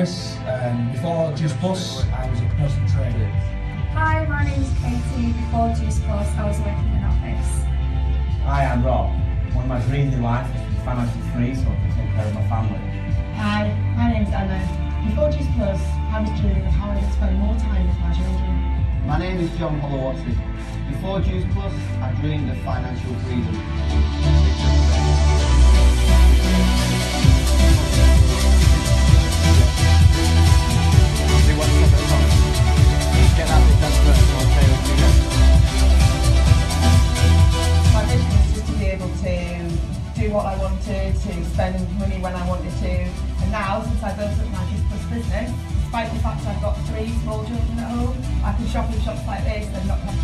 Chris. Before Juice Plus, I was a personal trainer. Hi, my name's Katie. Before Juice Plus, I was working in an office. Hi, I'm Rob. One of my dreams in life is to be financially free so I can take care of my family. Hi, my name's Emma. Before Juice Plus, I was dreaming of how I could spend more time with my children. My name is John Hollowaty. Before Juice Plus, I dreamed of financial freedom. My vision was just to be able to do what I wanted, to spend money when I wanted to. And now, since I built up my Juice Plus business, despite the fact I've got 3 small children at home, I can shop in shops like this and not have to.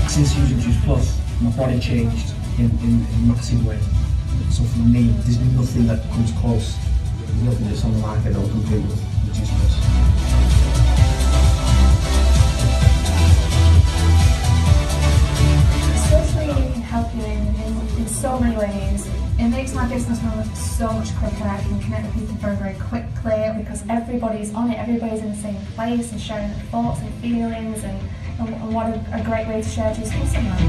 Since using Juice Plus, my body changed in a massive way. So for me, there's nothing that comes close. There's nothing that's on the market that will compete with Juice Plus. Social media can help you in so many ways. It makes my business run so much quicker. I can connect with people very, very quickly because everybody's on it, everybody's in the same place and sharing their thoughts and feelings and what a great way to share Juice Plus on that.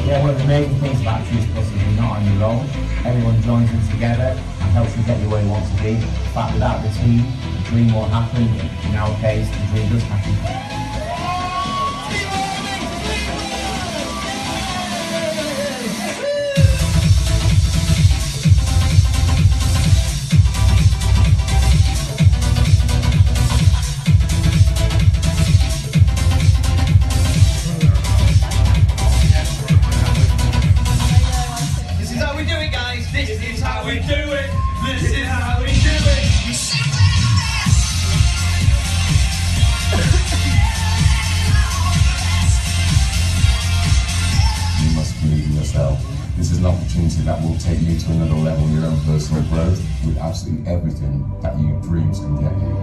Yeah, one of the amazing things about Juice Plus is you're not on your own. Everyone joins in together and helps you get you where you want to be. In fact, without the team, the dream won't happen. In our case, the dream does happen. This is an opportunity that will take you to another level in your own personal growth with absolutely everything that your dreams can get you.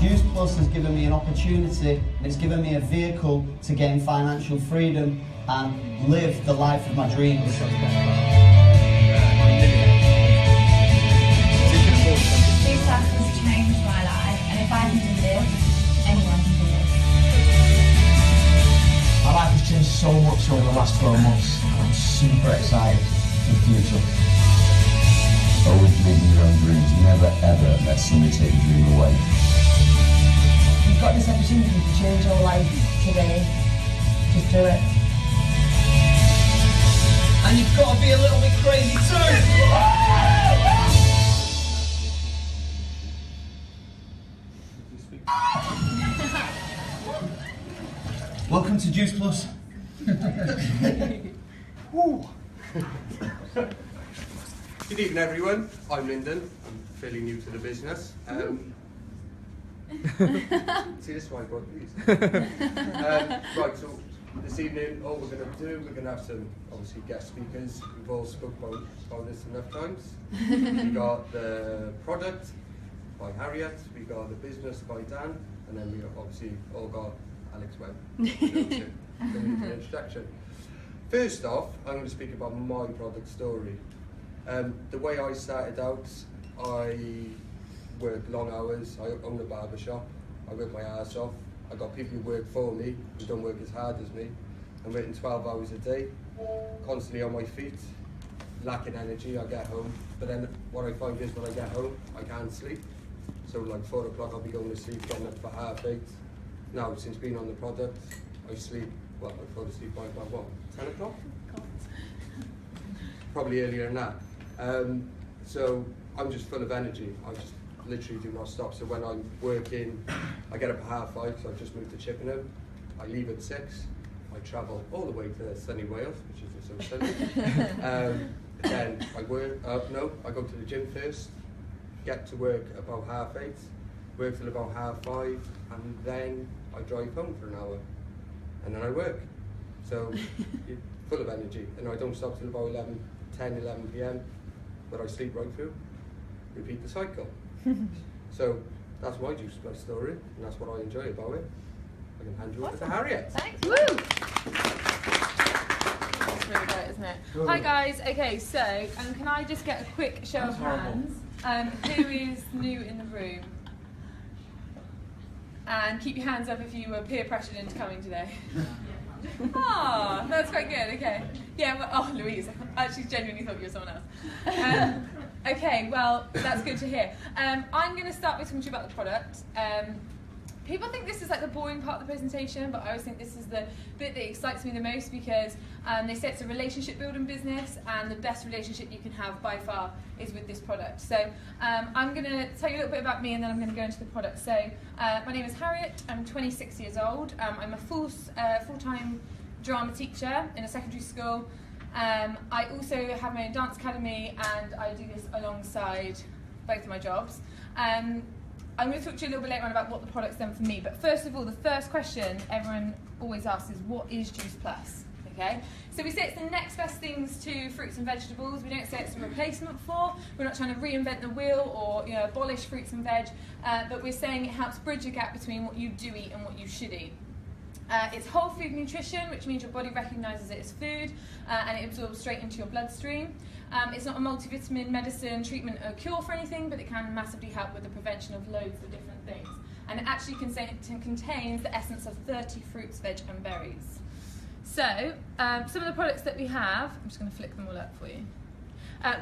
Juice Plus has given me an opportunity and it's given me a vehicle to gain financial freedom and live the life of my dreams. Juice Plus has changed my life, and if I can do this, anyone can do this. My life has changed so much over the last 12 months, and I'm super excited for the future. Always believe in your own dreams. Never ever let somebody take your dream away. You've got this opportunity to change your life today. Just do it. And you've got to be a little bit crazy too! Welcome to Juice Plus. Good evening everyone, I'm Lyndon, I'm fairly new to the business. See this whiteboard please. Right, so this evening all we're going to do, we're going to have some obviously guest speakers. We've all spoke about this enough times. We got the product by Harriet, we got the business by Dan, and then we obviously all got Alex Webb. An introduction. First off, I'm going to speak about my product story. The way I started out, I work long hours. I own a barber shop. I work my ass off. I got people who work for me who don't work as hard as me. I'm working 12 hours a day, constantly on my feet, lacking energy. I get home, but then what I find is when I get home, I can't sleep. So like 4 o'clock, I'll be going to sleep, getting up for 8:30. Now, since being on the product, I sleep. Well, I fall asleep by about what, 10 o'clock? Probably earlier than that. So I'm just full of energy. I just literally do not stop. So when I'm working, I get up at 5:30 because I've just moved to Chippenham. I leave at 6. I travel all the way to sunny Wales, which is just so sunny. Then I work. I go to the gym first. Get to work about 8:30. Work till about 5:30, and then I drive home for an hour, and then I work. So full of energy, and I don't stop till about 11 p.m. But I sleep right through. Repeat the cycle. So that's my Juice Plus story, and that's what I enjoy about it. I can hand you over to Harriet. Thanks. Woo! That's really great, isn't it? Hi guys. Okay, so can I just get a quick show of hands? Who is new in the room? And keep your hands up if you were peer pressured into coming today. Ah, that's quite good. Okay. Yeah. Well, oh, Louise. I actually genuinely thought you were someone else. Okay. Well, that's good to hear. I'm going to start by talking to you about the product. People think this is like the boring part of the presentation, but I always think this is the bit that excites me the most because they say it's a relationship building business, and the best relationship you can have by far is with this product. So I'm going to tell you a little bit about me, and then I'm going to go into the product. So my name is Harriet. I'm 26 years old. I'm a full-time drama teacher in a secondary school. I also have my own dance academy, and I do this alongside both of my jobs. I'm going to talk to you a little bit later on about what the product's done for me, but first of all, the first question everyone always asks is, what is Juice Plus? Okay, so we say it's the next best things to fruits and vegetables. We don't say it's a replacement for. We're not trying to reinvent the wheel or abolish fruits and veg, but we're saying it helps bridge a gap between what you do eat and what you should eat. It's whole food nutrition, which means your body recognises it as food and it absorbs straight into your bloodstream. It's not a multivitamin, medicine, treatment or cure for anything, but it can massively help with the prevention of loads of different things. And it actually contains the essence of 30 fruits, veg and berries. So, some of the products that we have, I'm just going to flick them all up for you.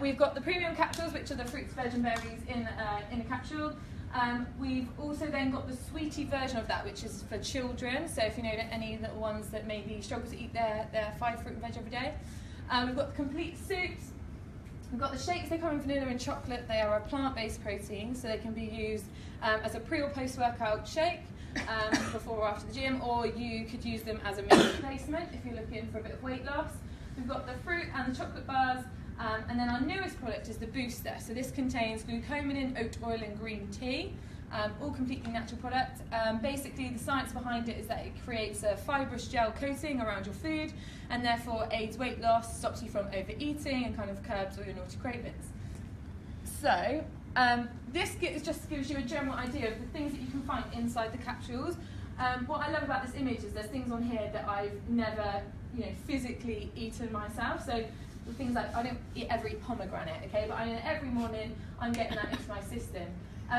We've got the premium capsules, which are the fruits, veg and berries in a capsule. We've also then got the sweetie version of that, which is for children. So if you know any little ones that maybe struggle to eat their 5 fruit and veg every day. We've got the complete soups. We've got the shakes. They come in vanilla and chocolate. They are a plant-based protein, so they can be used as a pre or post-workout shake before or after the gym, or you could use them as a meal replacement if you're looking for a bit of weight loss. We've got the fruit and the chocolate bars. And then our newest product is the Booster. So this contains glucosamine, oat oil and green tea, all completely natural product. Basically the science behind it is that it creates a fibrous gel coating around your food and therefore aids weight loss, stops you from overeating and kind of curbs all your naughty cravings. So this just gives you a general idea of the things that you can find inside the capsules. What I love about this image is there's things on here that I've never physically eaten myself. So things like, I don't ever eat pomegranate, okay, but I know every morning I'm getting that into my system.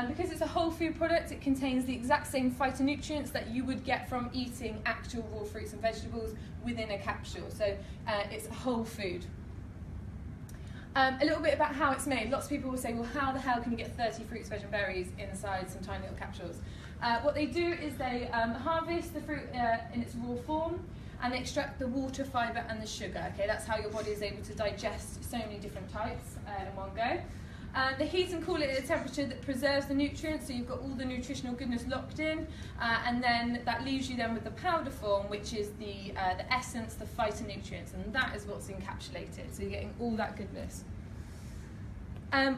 Because it's a whole food product, it contains the exact same phytonutrients that you would get from eating actual raw fruits and vegetables within a capsule. So it's a whole food. A little bit about how it's made. Lots of people will say, well, how the hell can you get 30 fruits, veg and berries inside some tiny little capsules? What they do is they harvest the fruit in its raw form, and they extract the water, fibre and the sugar. Okay, that's how your body is able to digest so many different types in one go. They heat and cool it at a temperature that preserves the nutrients, so you've got all the nutritional goodness locked in, and then that leaves you then with the powder form, which is the essence, the phytonutrients, and that is what's encapsulated, so you're getting all that goodness.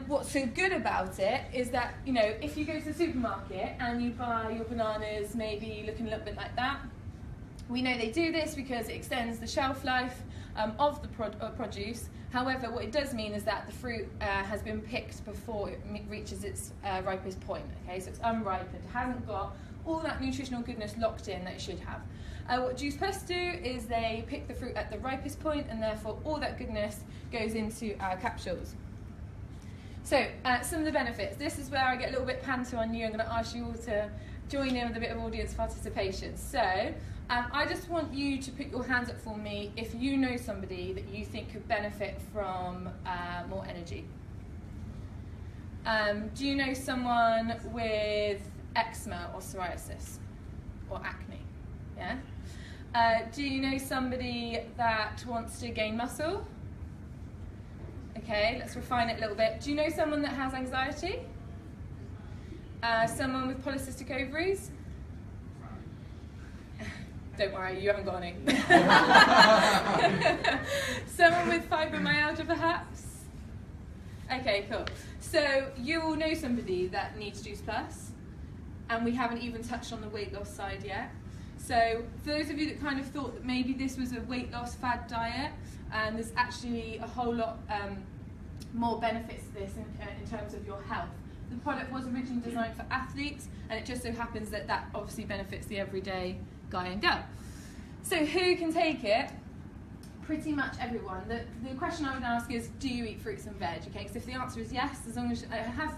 What's so good about it is that, if you go to the supermarket and you buy your bananas maybe looking a little bit like that, we know they do this because it extends the shelf life of the produce. However, what it does mean is that the fruit has been picked before it reaches its ripest point. Okay, so it's unripened. It hasn't got all that nutritional goodness locked in that it should have. What Juice Plus do is they pick the fruit at the ripest point, and therefore all that goodness goes into our capsules. So, some of the benefits. This is where I get a little bit panto on you. I'm going to ask you all to join in with a bit of audience participation. So, I just want you to put your hands up for me if you know somebody that you think could benefit from more energy. Do you know someone with eczema or psoriasis or acne? Yeah. Do you know somebody that wants to gain muscle? Okay, let's refine it a little bit. Do you know someone that has anxiety? Someone with polycystic ovaries? Don't worry, you haven't got any. Someone with fibromyalgia, perhaps? Okay, cool. So you all know somebody that needs Juice Plus, and we haven't even touched on the weight loss side yet. So for those of you that kind of thought that maybe this was a weight loss fad diet, there's actually a whole lot more benefits to this in terms of your health. The product was originally designed for athletes, and it just so happens that that obviously benefits the everyday guy and girl. So who can take it? Pretty much everyone. The question I would ask is, do you eat fruits and veg? Okay, because if the answer is yes, as long as I have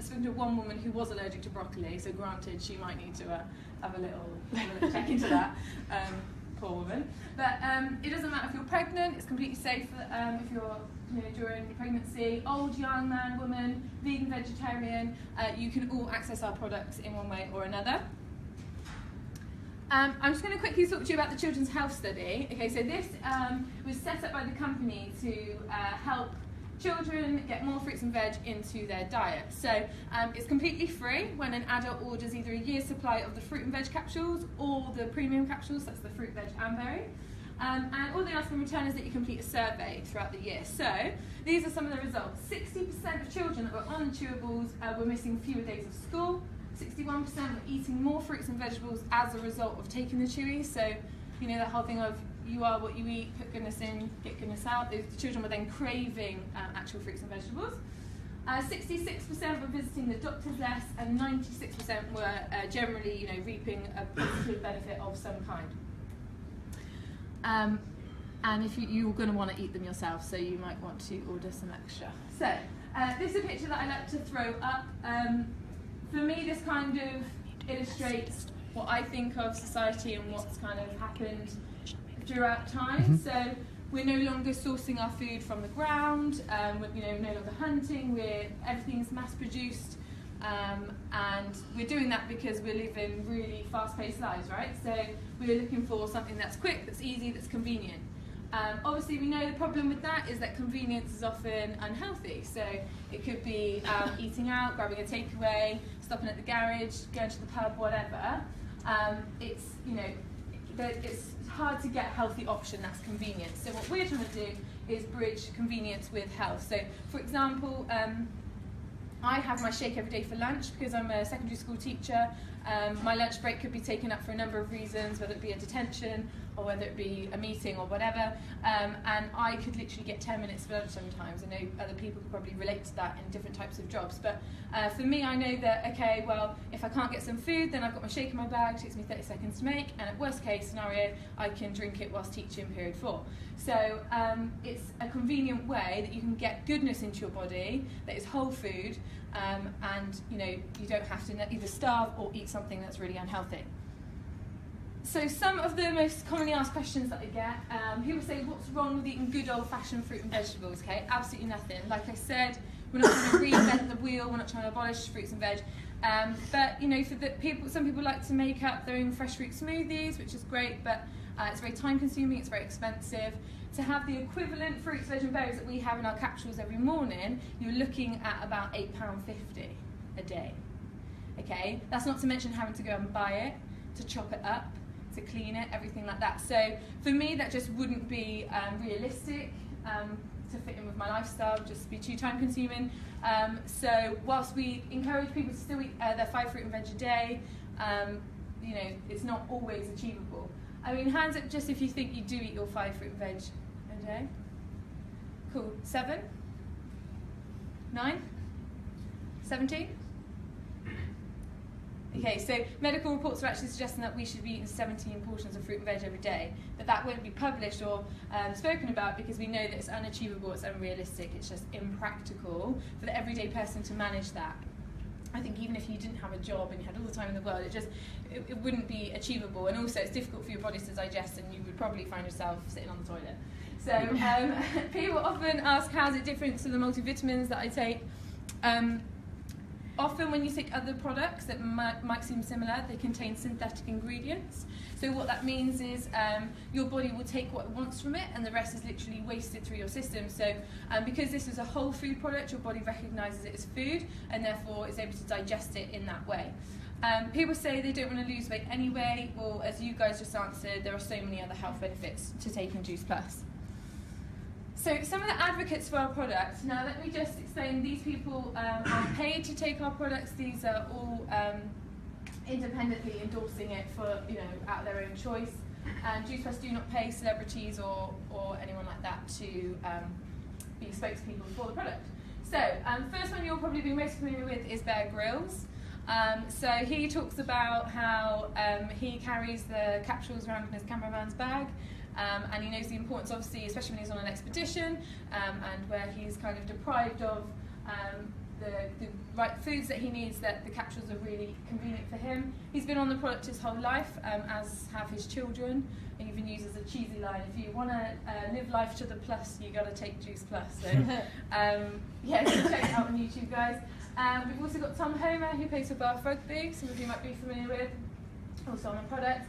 spoken to one woman who was allergic to broccoli, so granted she might need to have a little check into that. Poor woman. But it doesn't matter if you're pregnant, it's completely safe if you're during pregnancy, old, young, man, woman, vegan, vegetarian, you can all access our products in one way or another. I'm just going to quickly talk to you about the Children's Health Study. Okay, so this was set up by the company to help children get more fruits and veg into their diet. So it's completely free when an adult orders either a year's supply of the fruit and veg capsules or the premium capsules, that's the fruit, veg and berry. And all they ask in return is that you complete a survey throughout the year. So these are some of the results. 60% of children that were on the chewables were missing fewer days of school. 61% were eating more fruits and vegetables as a result of taking the chewy. So, you know, that whole thing of you are what you eat, put goodness in, get goodness out. The children were then craving actual fruits and vegetables. 66% were visiting the doctors less, and 96% were generally, you know, reaping a positive benefit of some kind. And if you're going to want to eat them yourself, so you might want to order some extra. So, this is a picture that I like to throw up. For me, this kind of illustrates what I think of society and what's kind of happened throughout time. So we're no longer sourcing our food from the ground, we're no longer hunting, everything's mass produced, and we're doing that because we're living really fast-paced lives, right? So we're looking for something that's quick, that's easy, that's convenient. Obviously, we know the problem with that is that convenience is often unhealthy. So it could be eating out, grabbing a takeaway, stopping at the garage, going to the pub, whatever. It's hard to get a healthy option that's convenient. So what we're trying to do is bridge convenience with health. So, for example, I have my shake every day for lunch because I'm a secondary school teacher. My lunch break could be taken up for a number of reasons, whether it be a detention or whether it be a meeting or whatever, and I could literally get 10 minutes for lunch sometimes. I know other people could probably relate to that in different types of jobs, but for me, I know that, okay, well, if I can't get some food, then I've got my shake in my bag, it takes me 30 seconds to make, and at worst case scenario, I can drink it whilst teaching period 4. So it's a convenient way that you can get goodness into your body that is whole food, and you don't have to either starve or eat something that's really unhealthy. So some of the most commonly asked questions that I get, people say, what's wrong with eating good old-fashioned fruit and vegetables? Okay, absolutely nothing. Like I said, we're not trying to reinvent the wheel, we're not trying to abolish fruits and veg. But for the people, some people like to make up their own fresh fruit smoothies, which is great, but it's very time-consuming, it's very expensive. To have the equivalent fruits, veg and berries that we have in our capsules every morning, you're looking at about £8.50 a day. Okay, that's not to mention having to go and buy it, to chop it up, to clean it, everything like that. So for me, that just wouldn't be realistic to fit in with my lifestyle, just be too time consuming. So whilst we encourage people to still eat their 5 fruit and veg a day, it's not always achievable. I mean, hands up just if you think you do eat your 5 fruit and veg a day. Cool. 7? 9? 17? Okay, so medical reports are actually suggesting that we should be eating 17 portions of fruit and veg every day, but that won't be published or spoken about because we know that it's unachievable, it's unrealistic, it's just impractical for the everyday person to manage that. I think even if you didn't have a job and you had all the time in the world, it wouldn't be achievable, and also it's difficult for your body to digest, and you would probably find yourself sitting on the toilet. So people often ask, how's it different to the multivitamins that I take? Often when you take other products that might seem similar, they contain synthetic ingredients. So what that means is your body will take what it wants from it and the rest is literally wasted through your system. So because this is a whole food product, your body recognises it as food and therefore is able to digest it in that way. People say they don't want to lose weight anyway. Well, as you guys just answered, there are so many other health benefits to taking Juice Plus. So some of the advocates for our product, now let me just explain, these people are paid to take our products. These are all independently endorsing it for, out of their own choice. Juice Plus do not pay celebrities or anyone like that to be spokespeople for the product. So first one you'll probably be most familiar with is Bear Grylls. So he talks about how he carries the capsules around in his cameraman's bag. And he knows the importance, obviously, especially when he's on an expedition and where he's kind of deprived of the right foods that he needs, that the capsules are really convenient for him. He's been on the product his whole life, as have his children, and even uses a cheesy line, if you want to live life to the plus, you got to take Juice Plus. So yeah, so check it out on YouTube, guys. We've also got Tom Homer, who plays for Bath Rugby, some of you might be familiar with, also on the product.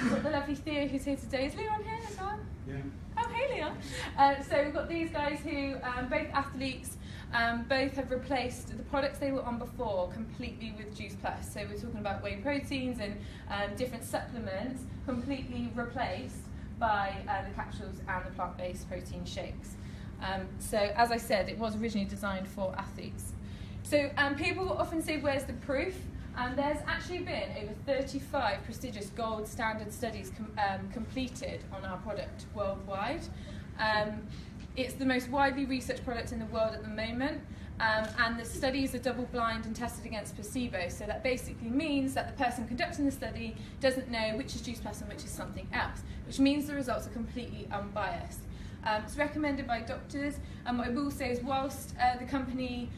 We've got the lovely Theo who's here today. Is Leon here as well? Yeah. Oh, hey Leon. So we've got these guys who, both athletes, both have replaced the products they were on before completely with Juice Plus. So we're talking about whey proteins and different supplements completely replaced by the capsules and the plant-based protein shakes. So as I said, it was originally designed for athletes. So people often say, where's the proof? And there's actually been over 35 prestigious gold standard studies completed on our product worldwide. It's the most widely researched product in the world at the moment, and the studies are double-blind and tested against placebo. So that basically means that the person conducting the study doesn't know which is Juice Plus and which is something else, which means the results are completely unbiased. It's recommended by doctors, and what I will say is whilst the company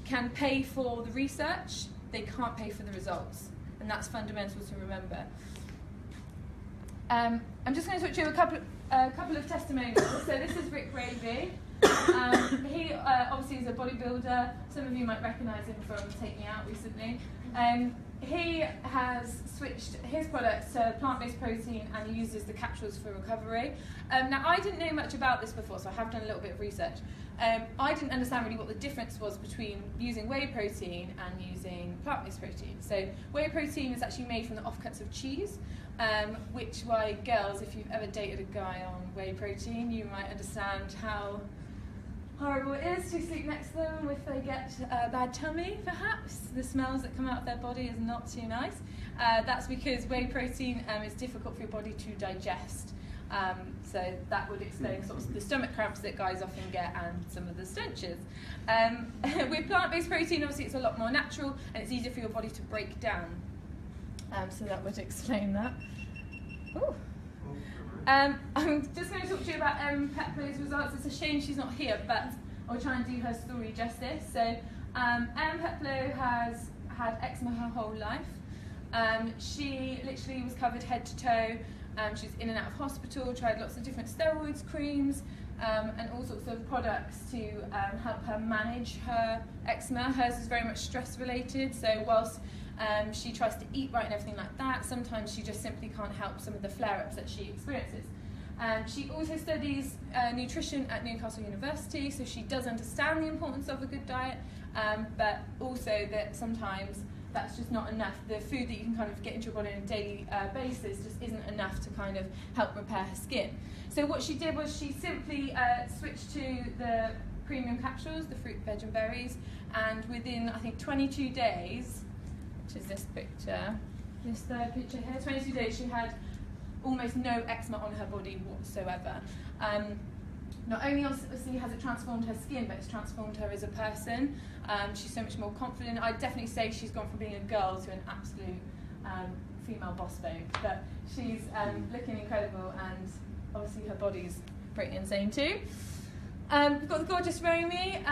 can pay for the research, they can't pay for the results, and that's fundamental to remember. I'm just going to talk to you a couple of testimonials. So this is Rick Ravey. He obviously is a bodybuilder. Some of you might recognise him from Take Me Out recently. He has switched his products to plant-based protein and he uses the capsules for recovery. Now, I didn't know much about this before, so I have done a little bit of research. I didn't understand really what the difference was between using whey protein and using plant-based protein. So whey protein is actually made from the offcuts of cheese, which why girls, if you've ever dated a guy on whey protein, you might understand how horrible it is to sleep next to them if they get a bad tummy, perhaps. The smells that come out of their body is not too nice. That's because whey protein is difficult for your body to digest. So that would explain sort of the stomach cramps that guys often get and some of the stenches. With plant-based protein, obviously it's a lot more natural and it's easier for your body to break down. So that would explain that. Ooh. I'm just going to talk to you about Peplow's results. It's a shame she's not here, but I'll try and do her story justice. So Peplow has had eczema her whole life. She literally was covered head to toe. She was in and out of hospital, tried lots of different steroids, creams, and all sorts of products to help her manage her eczema. Hers is very much stress related, so whilst she tries to eat right and everything like that, sometimes she just simply can't help some of the flare-ups that she experiences. She also studies nutrition at Newcastle University, so she does understand the importance of a good diet, but also that sometimes that's just not enough. The food that you can kind of get into your body on a daily basis just isn't enough to kind of help repair her skin. So what she did was she simply switched to the premium capsules, the fruit, veg and berries, and within, I think, 22 days, which is this picture, this third picture here, 22 days she had almost no eczema on her body whatsoever. not only obviously has it transformed her skin, but it's transformed her as a person. She's so much more confident. I'd definitely say she's gone from being a girl to an absolute female boss babe. But she's looking incredible, and obviously her body's pretty insane too. We've got the gorgeous Romy,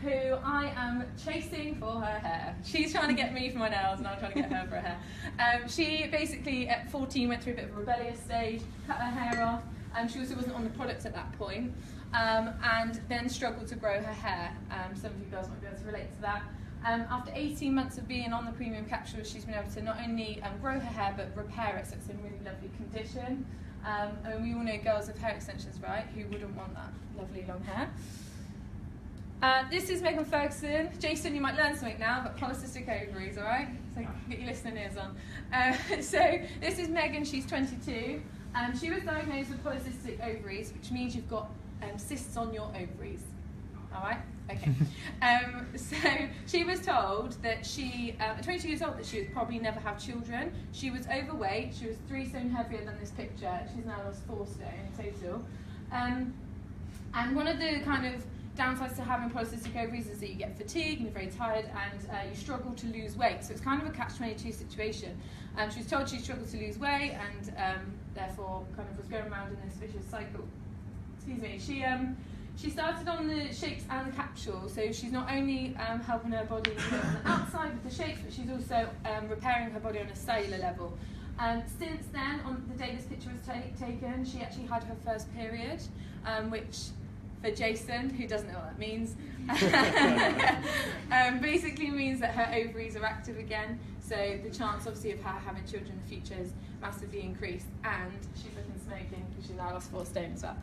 who I am chasing for her hair. She's trying to get me for my nails, and I'm trying to get her for her hair. She basically, at 14, went through a bit of a rebellious stage, cut her hair off. She also wasn't on the products at that point, and then struggled to grow her hair. Some of you girls might be able to relate to that. After 18 months of being on the premium capsules, she's been able to not only grow her hair, but repair it, so it's in really lovely condition. And we all know girls with hair extensions, right? Who wouldn't want that lovely long hair? This is Megan Ferguson. Jason, you might learn something now, but polycystic ovaries, all right? So get your listening ears on. So this is Megan, she's 22. She was diagnosed with polycystic ovaries, which means you've got cysts on your ovaries. All right? Okay. So she was told that she, at 22 years old, that she would probably never have children. She was overweight. She was 3 stone heavier than this picture. She's now lost 4 stone in total. And one of the kind of downsides to having polycystic ovaries is that you get fatigue and you're very tired, and you struggle to lose weight. So it's kind of a catch-22 situation. She was told she struggled to lose weight, and therefore kind of was going around in this vicious cycle. Excuse me. She started on the shakes and the capsules, so she's not only helping her body on the outside with the shakes, but she's also repairing her body on a cellular level. Since then, on the day this picture was taken, she actually had her first period, which, for Jason, who doesn't know what that means, basically means that her ovaries are active again, so the chance obviously of her having children in the future is massively increased, and she's looking smoking because she's now lost 4 stone as well.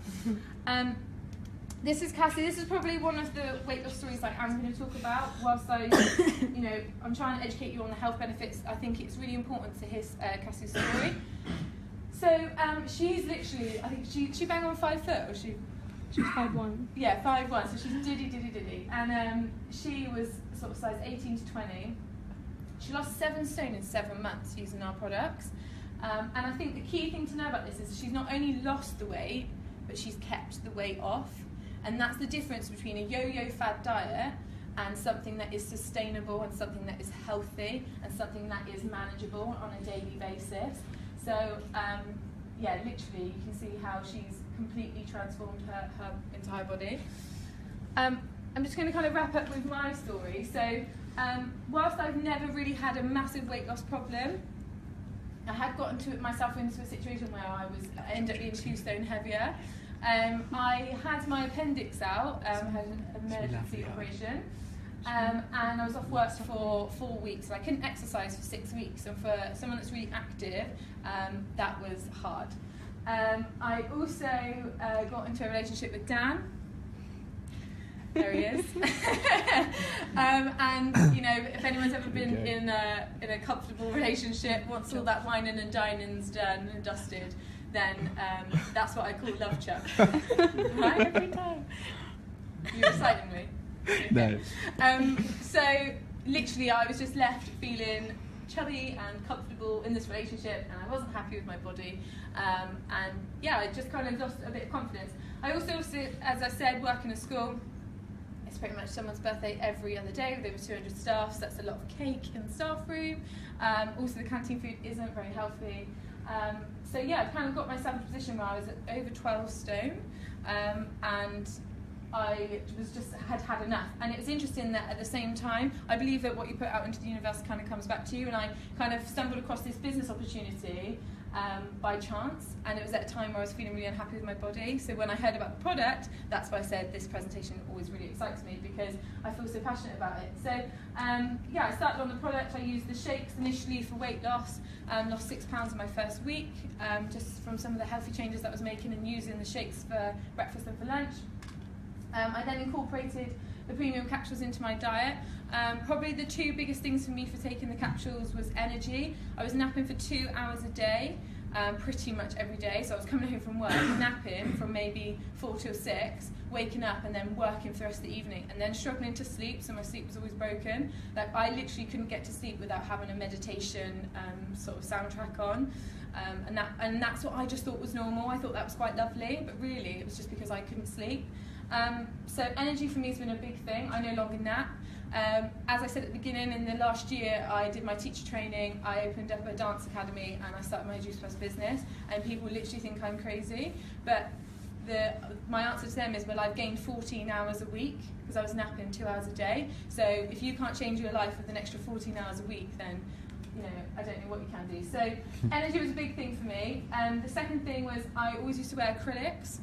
This is Cassie. This is probably one of the weight loss stories I am going to talk about. Whilst I'm trying to educate you on the health benefits, I think it's really important to hear Cassie's story. So she's literally, I think she bang on 5 foot, or she's 5'1". Yeah, 5'1". So she's diddy. And she was sort of size 18 to 20. She lost 7 stone in 7 months using our products. And I think the key thing to know about this is she's not only lost the weight, but she's kept the weight off. And that's the difference between a yo-yo fad diet and something that is sustainable and something that is healthy and something that is manageable on a daily basis. So, yeah, literally, you can see how she's completely transformed her entire body. I'm just going to kind of wrap up with my story. So, whilst I've never really had a massive weight loss problem, I had gotten myself into a situation where I ended up being 2 stone heavier. I had my appendix out, had an emergency operation, and I was off work for 4 weeks. So I couldn't exercise for 6 weeks, and for someone that's really active, that was hard. I also got into a relationship with Dan. There he is. And you know, if anyone's ever been in a comfortable relationship, once all that whining and dining's done and dusted, then that's what I call love chuck. Right? Every time. You're exciting me. No. So literally I was just left feeling chubby and comfortable in this relationship, and I wasn't happy with my body, and yeah, I just kind of lost a bit of confidence. I also, as I said, work in a school. It's pretty much someone's birthday every other day with over 200 staff, so that's a lot of cake in the staff room. Also the canteen food isn't very healthy. So yeah, I kind of got myself in a position where I was at over 12 stone, and I was just had enough. And it was interesting that at the same time, I believe that what you put out into the universe kind of comes back to you, and I kind of stumbled across this business opportunity by chance, and it was at a time where I was feeling really unhappy with my body. So when I heard about the product, that's why I said this presentation always really excites me, because I feel so passionate about it. So yeah, I started on the product. I used the shakes initially for weight loss, lost 6 pounds in my first week, just from some of the healthy changes that I was making and using the shakes for breakfast and for lunch. I then incorporated the premium capsules into my diet. Probably the 2 biggest things for me for taking the capsules was energy. I was napping for 2 hours a day, pretty much every day. So I was coming home from work, napping from maybe 4 till 6, waking up and then working for the rest of the evening, and then struggling to sleep, so my sleep was always broken. Like, I literally couldn't get to sleep without having a meditation sort of soundtrack on. And that's what I just thought was normal. I thought that was quite lovely, but really it was just because I couldn't sleep. So energy for me has been a big thing. I no longer nap. As I said at the beginning, in the last year I did my teacher training, I opened up a dance academy, and I started my Juice Plus business, and people literally think I'm crazy, but my answer to them is, well, I've gained 14 hours a week because I was napping 2 hours a day. So if you can't change your life with an extra 14 hours a week, then I don't know what you can do. So energy was a big thing for me. The second thing was I always used to wear acrylics,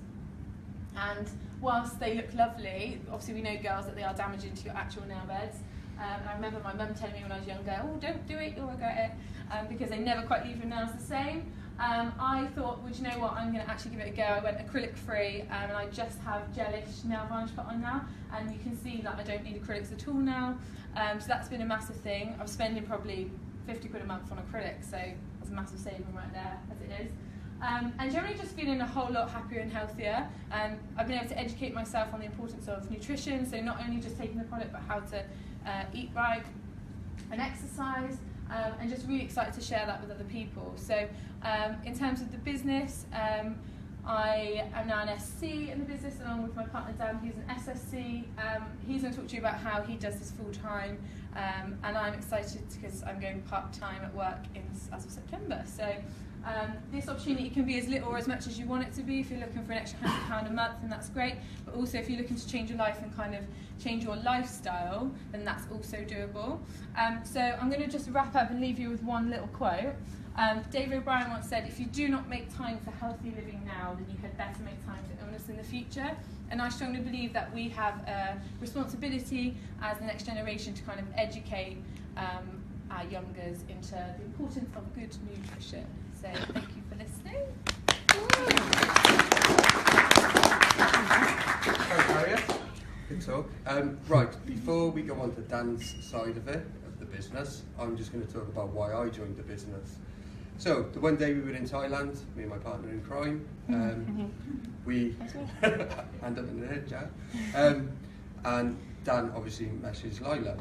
and whilst they look lovely, obviously we know girls that they are damaging to your actual nail beds. And I remember my mum telling me when I was younger, oh, don't do it, you'll regret it, because they never quite leave your nails the same. I thought, well, do you know what, I'm going to actually give it a go. I went acrylic free, and I just have gelish nail varnish put on now, and you can see that I don't need acrylics at all now. So that's been a massive thing. I'm spending probably 50 quid a month on acrylic, so that's a massive saving right there, as it is. And generally just feeling a whole lot happier and healthier. I've been able to educate myself on the importance of nutrition, so not only just taking the product, but how to eat right and exercise, and just really excited to share that with other people. So in terms of the business, I am now an SC in the business along with my partner Dan, who's an SSC. He's going to talk to you about how he does this full time, and I'm excited because I'm going part time at work as of September. So this opportunity can be as little or as much as you want it to be. If you're looking for an extra £100 a month, then that's great. But also if you're looking to change your life and kind of change your lifestyle, then that's also doable. So I'm going to just wrap up and leave you with one little quote. David O'Brien once said, if you do not make time for healthy living now, then you had better make time for illness in the future. And I strongly believe that we have a responsibility as the next generation to kind of educate our youngers into the importance of good nutrition. So thank you for listening. Thanks, Harriet. Good talk. Right, before we go on to Dan's side of it, of the business, I'm just going to talk about why I joined the business. So, the one day we were in Thailand, me and my partner in crime, we end up in the head, yeah. And Dan obviously messaged Lila.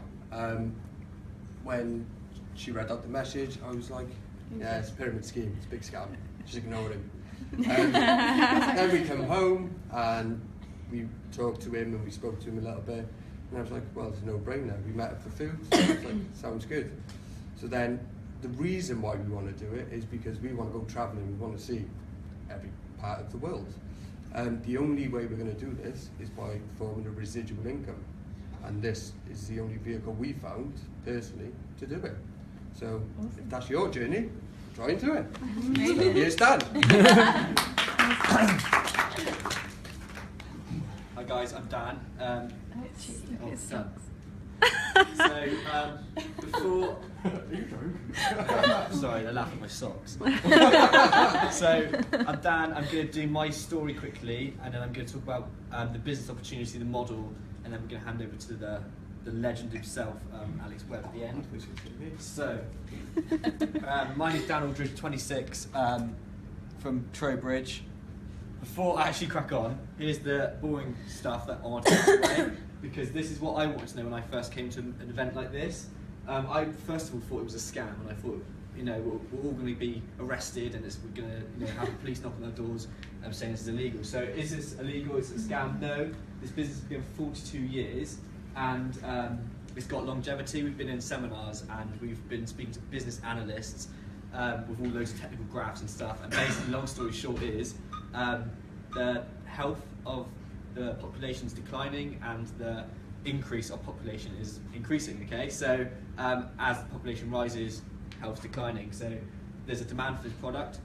When she read out the message, I was like, yeah, it's a pyramid scheme, it's a big scam, just ignore him. Then we come home and we talked to him and we spoke to him a little bit, and I was like, well, it's a no-brainer. We met up for food, so I was like, sounds good. So then the reason why we want to do it is because we want to go travelling, we want to see every part of the world. And the only way we're going to do this is by forming a residual income. And this is the only vehicle we found, personally, to do it. So if that's your journey, try and do it. So here's Dan. Hi guys, I'm Dan. Dan. So before, sorry, I laugh at my socks. So I'm Dan. I'm going to do my story quickly, and then I'm going to talk about the business opportunity, the model, and then we're going to hand over to the legend himself, Alex Webb, at the end. So my name is Dan Aldridge, 26, from Trowbridge. Before I actually crack on, here's the boring stuff that I want to ask away, because this is what I wanted to know when I first came to an event like this. I first of all thought it was a scam, and I thought, we're all going to be arrested, and we're going to have the police knock on our doors saying this is illegal. So is this illegal? Is it a scam? No. This business has been for 42 years, and it's got longevity. We've been in seminars, and we've been speaking to business analysts with all those technical graphs and stuff. And basically, long story short is, the health of the population is declining, and the increase of population is increasing. Okay, so as the population rises, health is declining. So there's a demand for this product.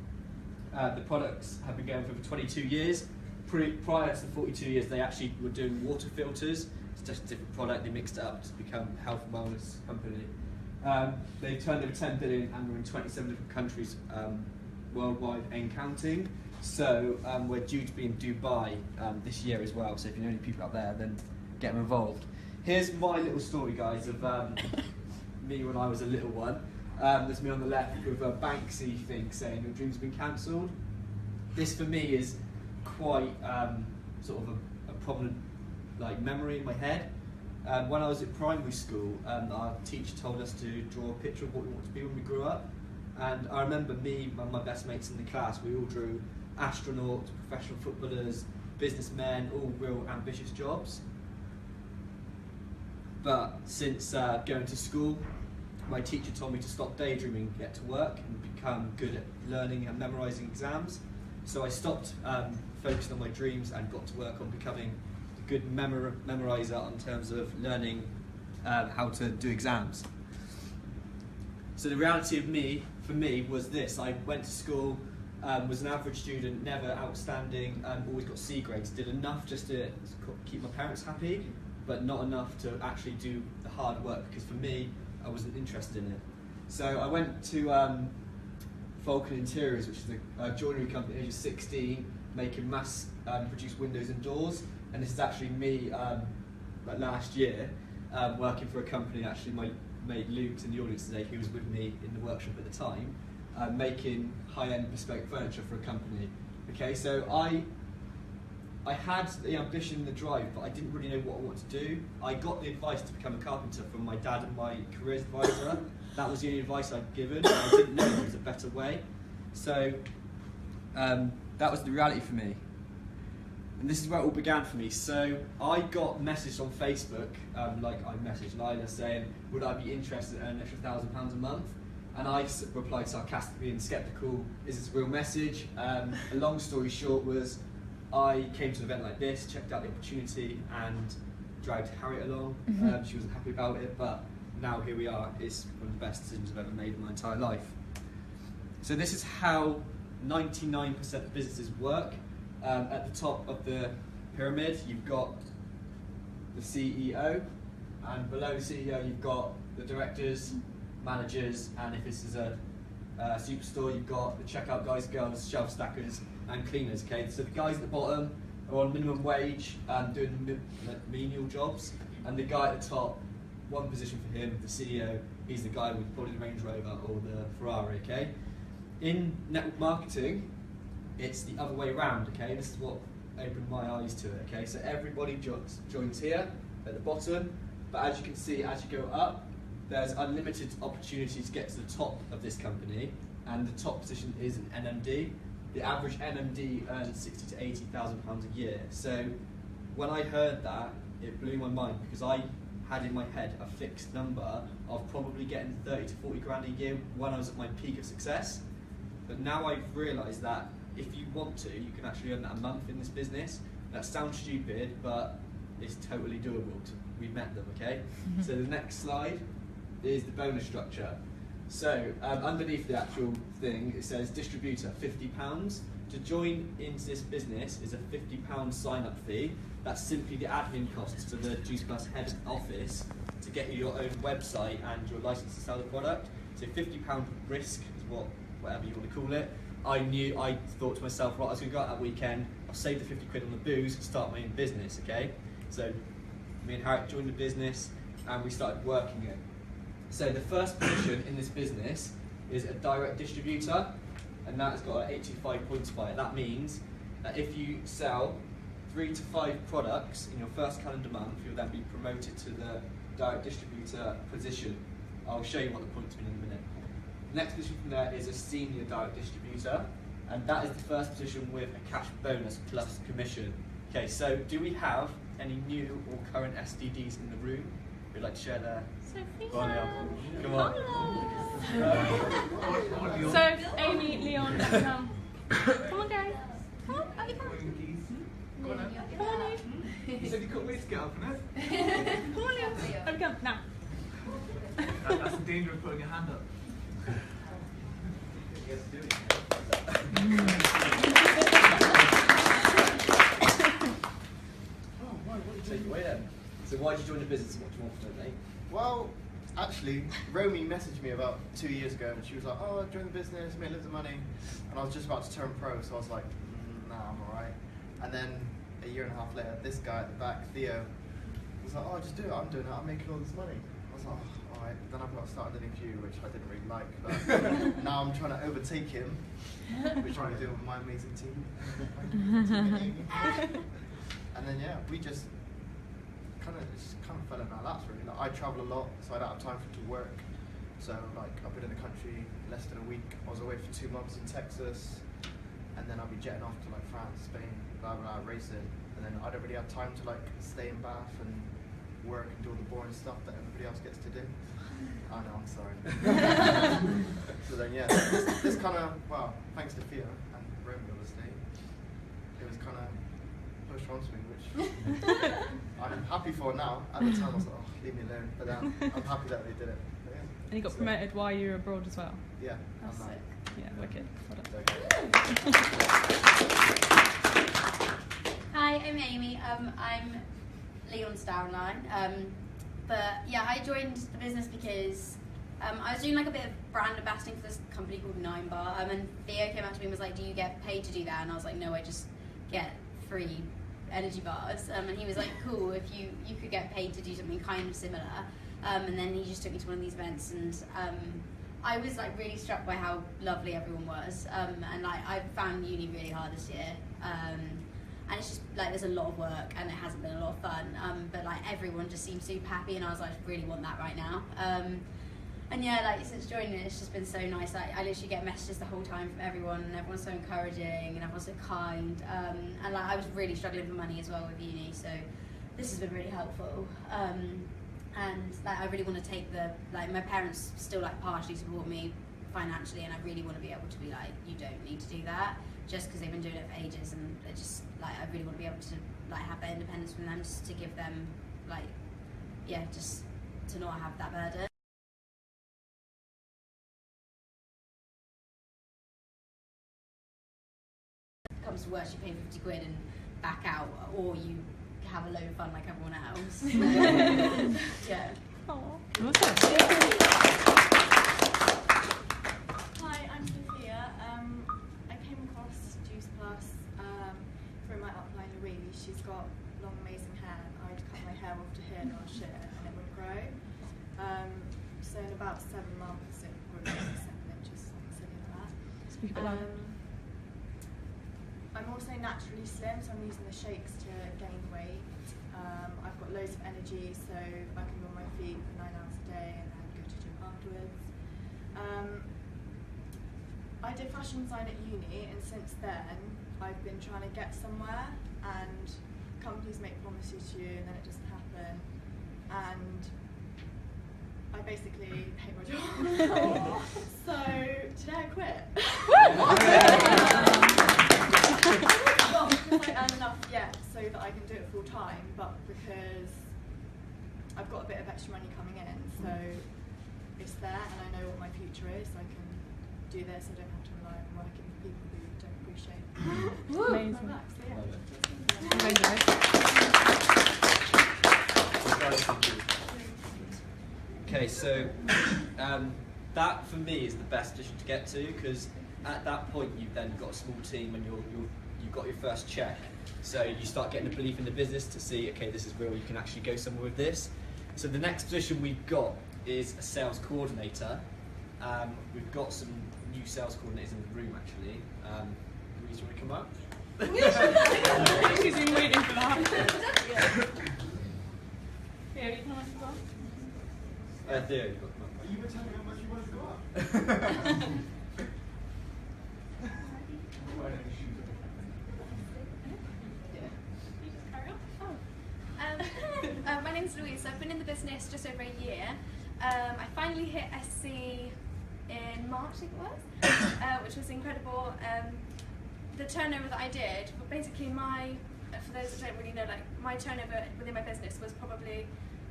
The products have been going for 22 years. Prior to the 42 years, they actually were doing water filters. It's just a different product. They mixed it up to become a health and wellness company. They turned over 10 billion, and we're in 27 different countries worldwide and counting. So we're due to be in Dubai this year as well. So if you know any people out there, then get them involved. Here's my little story, guys, of me when I was a little one. There's me on the left with a Banksy thing saying your dreams have been cancelled. This for me is quite sort of a prominent memory in my head. When I was at primary school, our teacher told us to draw a picture of what we want to be when we grew up. And I remember me and my best mates in the class, we all drew astronauts, professional footballers, businessmen, all real ambitious jobs. But since going to school, my teacher told me to stop daydreaming and get to work and become good at learning and memorising exams. So I stopped focusing on my dreams and got to work on becoming a good memoriser in terms of learning how to do exams. So the reality of for me, was this. I went to school, was an average student, never outstanding, always got C grades, did enough just to keep my parents happy, but not enough to actually do the hard work, because for me, I wasn't interested in it. So I went to Vulcan Interiors, which is a joinery company at the age of 16, making mass-produced windows and doors, and this is actually me like last year, working for a company. Actually, my mate Luke's in the audience today, who was with me in the workshop at the time, making high-end bespoke furniture for a company. Okay, so I had the ambition and the drive, but I didn't really know what I wanted to do. I got the advice to become a carpenter from my dad and my careers advisor. That was the only advice I'd given. I didn't know there was a better way. So that was the reality for me. And this is where it all began for me. So I got messaged on Facebook, like I messaged Lila saying, would I be interested in an extra £1,000 a month? And I replied sarcastically and sceptical, is this a real message? A long story short was, I came to an event like this, checked out the opportunity and dragged Harriet along. She wasn't happy about it, but now here we are. It's one of the best decisions I've ever made in my entire life. So this is how 99% of businesses work. At the top of the pyramid, you've got the CEO, and below the CEO, you've got the directors, managers, and if this is a superstore, you've got the checkout guys, girls, shelf stackers, and cleaners. Okay, so the guys at the bottom are on minimum wage, doing menial jobs, and the guy at the top, one position for him, the CEO, he's the guy with probably the Range Rover or the Ferrari. Okay, in network marketing, it's the other way around. Okay, this is what opened my eyes to it. Okay, so everybody joins here at the bottom, but as you can see, as you go up, there's unlimited opportunity to get to the top of this company, and the top position is an NMD. The average NMD earns £60,000 to £80,000 a year. So when I heard that, it blew my mind, because I had in my head a fixed number of probably getting 30 to 40 grand a year when I was at my peak of success. But now I've realised that if you want to, you can actually earn that a month in this business. That sounds stupid, but it's totally doable. We met them, okay? So the next slide is the bonus structure. So underneath the actual thing, it says distributor, £50. To join into this business is a £50 sign-up fee. That's simply the admin costs for the Juice Plus head office to get you your own website and your license to sell the product. So £50 risk is whatever you want to call it. I thought to myself, right, I was going to go out that weekend, I'll save the 50 quid on the booze and start my own business, okay? So me and Harriet joined the business and we started working it. So the first position in this business is a direct distributor, and that's got an 85 points by it. That means that if you sell 3 to 5 products in your first calendar month, you'll then be promoted to the direct distributor position. I'll show you what the points mean in a minute. The next position from there is a senior direct distributor, and that is the first position with a cash bonus plus commission. Okay, so do we have any new or current SDDs in the room who'd like to share their? Sophia. Come on. So, Amy, Leon, come. Come on, guys. Come on, Abby, come on. Come on, Eve. You said you couldn't wait to get up on it. Come on, Leon. Abby, come. Now. That's the danger of putting your hand up. Yes, do it. Take it away then. So why did you join the business and what do you want from it, mate? Well, actually, Romy messaged me about 2 years ago, and she was like, "Oh, join the business, make loads of money," and I was just about to turn pro, so I was like, "Nah, I'm alright." And then a year and a half later, this guy at the back, Theo, was like, "Oh, just do it. I'm doing it. I'm making all this money." I was like, "Oh, alright." Then I've got to start living for you, which I didn't really like. But now I'm trying to overtake him, which I'm doing with my amazing team. And then yeah, we just kind of fell in our laps really. Like, I travel a lot, so I don't have time to work. So like I've been in the country less than a week. I was away for 2 months in Texas, and then I'll be jetting off to like France, Spain, blah blah, racing, and then I don't really have time to like stay in Bath and work and do all the boring stuff that everybody else gets to do. I know, I'm sorry. So then yeah, this kind of, well, thanks to Thea and Romy obviously, it was kind of pushed onto me, which I'm happy for now. At the time I was like, oh, leave me alone, but I'm happy that they did it. But, yeah. And you got promoted while you were abroad as well? Yeah. That's sick. Yeah, wicked. Well Hi, I'm Amy. I'm Leon's downline. But yeah, I joined the business because I was doing like a bit of brand ambassading for this company called 9 Bar, and Theo came out to me and was like, do you get paid to do that? And I was like, no, I just get free energy bars. And he was like, cool, if you could get paid to do something kind of similar. And then he just took me to one of these events, and I was like really struck by how lovely everyone was. And like I found uni really hard this year. And it's just like there's a lot of work and it hasn't been a lot of fun, but like everyone just seems super happy, and I was like, I really want that right now. And yeah, like since joining it, it's just been so nice. Like I literally get messages the whole time from everyone, and everyone's so encouraging and everyone's so kind. And like I was really struggling for money as well with uni, so this has been really helpful. And like I really want to take like my parents still like partially support me financially, and I really want to be able to be like, you don't need to do that, just because they've been doing it for ages, and it just like I really want to be able to like have that independence from them, just to give them like, yeah, just to not have that burden. Comes to worse, you pay 50 quid and back out, or you have a load of fun like everyone else. Yeah. Hi, I'm Sophia. I came across Juice Plus through my upline Louise. She's got long, amazing hair, and I'd cut my hair off to here last year and it would grow. So in about 7 months it grew 7 inches, something silly like that. Speak a bit louder. I'm also naturally slim, so I'm using the shakes to gain weight. I've got loads of energy, so I can be on my feet for 9 hours a day and then go to gym afterwards. I did fashion design at uni, and since then I've been trying to get somewhere, and companies make promises to you and then it doesn't happen, and I basically hate my job. So today I quit. Not because I earn enough yet so that I can do it full time, but because I've got a bit of extra money coming in, so it's there and I know what my future is, so I can do this. I don't have to rely on working with people who don't appreciate Amazing. my back, so yeah. Okay, so that for me is the best position to get to, because at that point you've then got a small team and you've got your first check. So you start getting a belief in the business to see, okay, this is real, you can actually go somewhere with this. So the next position we've got is a sales coordinator. We've got some new sales coordinators in the room actually. Louise, you want to come up? She's been waiting for that. Yeah, you come up as well. Theo, you've got to come up. You were telling me how much you wanted to go up. My name's Louise. I've been in the business just over a year. I finally hit SC in March, I think it was, which was incredible. The turnover that I did, but basically for those that don't really know, like my turnover within my business was probably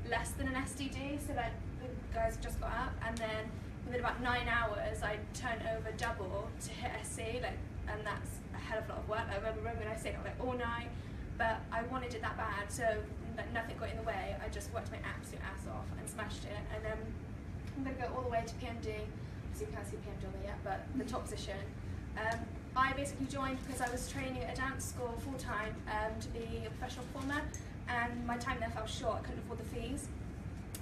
less than an SDD, so like the guys just got up, and then within about 9 hours I turned over double to hit SC, like, and that's a hell of a lot of work. I remember when I stayed up like all night, but I wanted it that bad, so that nothing got in the way. I just worked my absolute ass off and smashed it, and then I'm going to go all the way to PMD. So you can't see PMD on there yet, but the top position. I basically joined because I was training at a dance school full-time to be a professional performer, and my time there fell short. I couldn't afford the fees.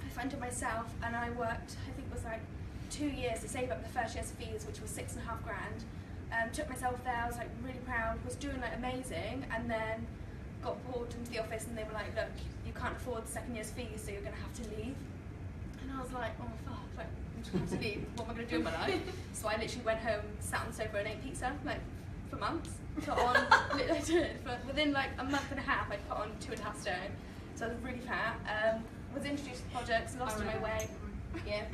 I funded myself, and I worked, I think it was like 2 years to save up the first year's fees, which was $6.5 grand. Took myself there, I was like really proud, was doing like amazing, and then got pulled into the office and they were like, look, you can't afford the second year's fees, so you're going to have to leave. And I was like, oh fuck, like, to leave. What am I going to do in my life? So I literally went home, sat on the sofa and ate pizza, like, for months. Put on, I did, but within like a month and a half, I put on 2.5 stone. So I was really fat. Was introduced to projects, lost all my way. Yeah,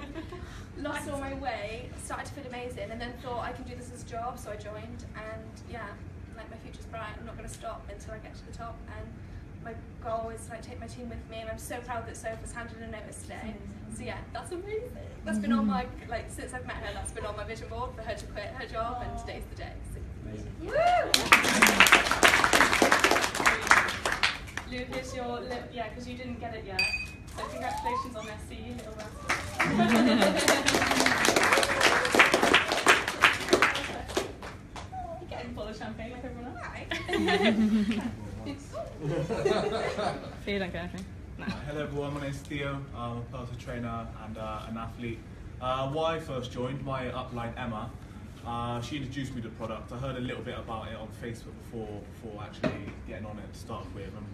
lost all my way, started to feel amazing, and then thought I can do this as a job, so I joined, and yeah, like my future's bright. I'm not going to stop until I get to the top, and my goal is to like take my team with me, and I'm so proud that Sophie's handed a notice today. So yeah, that's amazing. That's been on my, like, since I've met her, that's been on my vision board for her to quit her job, and today's the day. So, amazing. Lou, here's your lip, yeah, because you didn't get it yet. So congratulations on SC, you little rascal. You're getting full of champagne like everyone else. You don't get anything. No. Hello everyone, my name's Theo. I'm a personal trainer and an athlete. Why I first joined, my upline Emma, she introduced me to the product. I heard a little bit about it on Facebook before actually getting on it to start with. And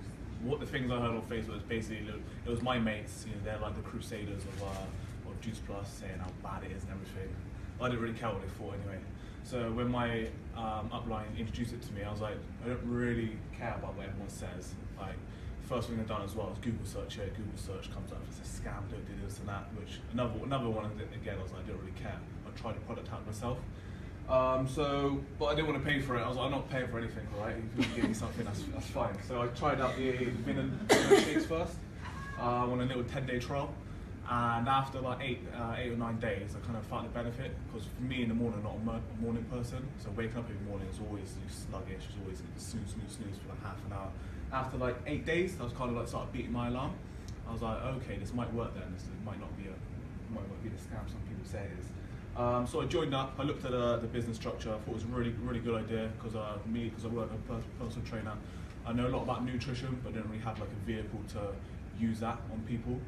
what the things I heard on Facebook was basically, it was my mates, you know, they're like the crusaders of Juice Plus, saying how bad it is and everything. I didn't really care what they thought anyway. So when my upline introduced it to me, I was like, I don't really care about what everyone says. Like, first thing I've done as well is Google search it. Google search comes up, it's a scam, don't do this and that, which another one, again, I was like, I don't really care. I tried the product out myself. But I didn't want to pay for it. I was like, I'm not paying for anything, right? If you give me something, that's fine. So I tried out the Vin and shakes first on a little 10-day trial. And after like 8 or 9 days, I kind of felt the benefit, because for me in the morning, I'm not a morning person. So waking up every morning is always sluggish, it's always snooze for like half an hour. After like 8 days, I was kind of like started beating my alarm. I was like, okay, this might work then. This might not be the scam some people say it is. So I joined up. I looked at the business structure. I thought it was a really good idea, because I work as a personal trainer, I know a lot about nutrition, but I didn't really have like a vehicle to use that on people.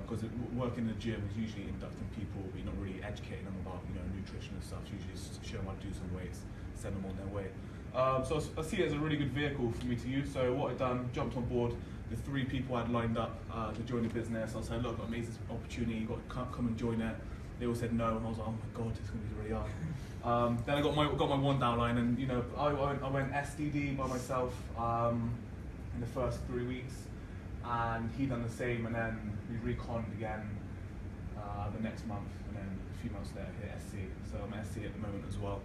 Because working in the gym is usually inducting people, but you're not really educating them about, you know, nutrition and stuff. Usually just show them how to do some weights, send them on their way. So I see it as a really good vehicle for me to use. So what I've done, jumped on board the 3 people I'd lined up to join the business. I said, look, I've got an amazing opportunity, you've got to come and join it. They all said no, and I was like, oh my god, it's going to be really hard. Then I got my one downline, and you know, I went SDD by myself in the first 3 weeks, and he done the same, and then we reconned again the next month, and then a few months later hit SC. So I'm SC at the moment as well.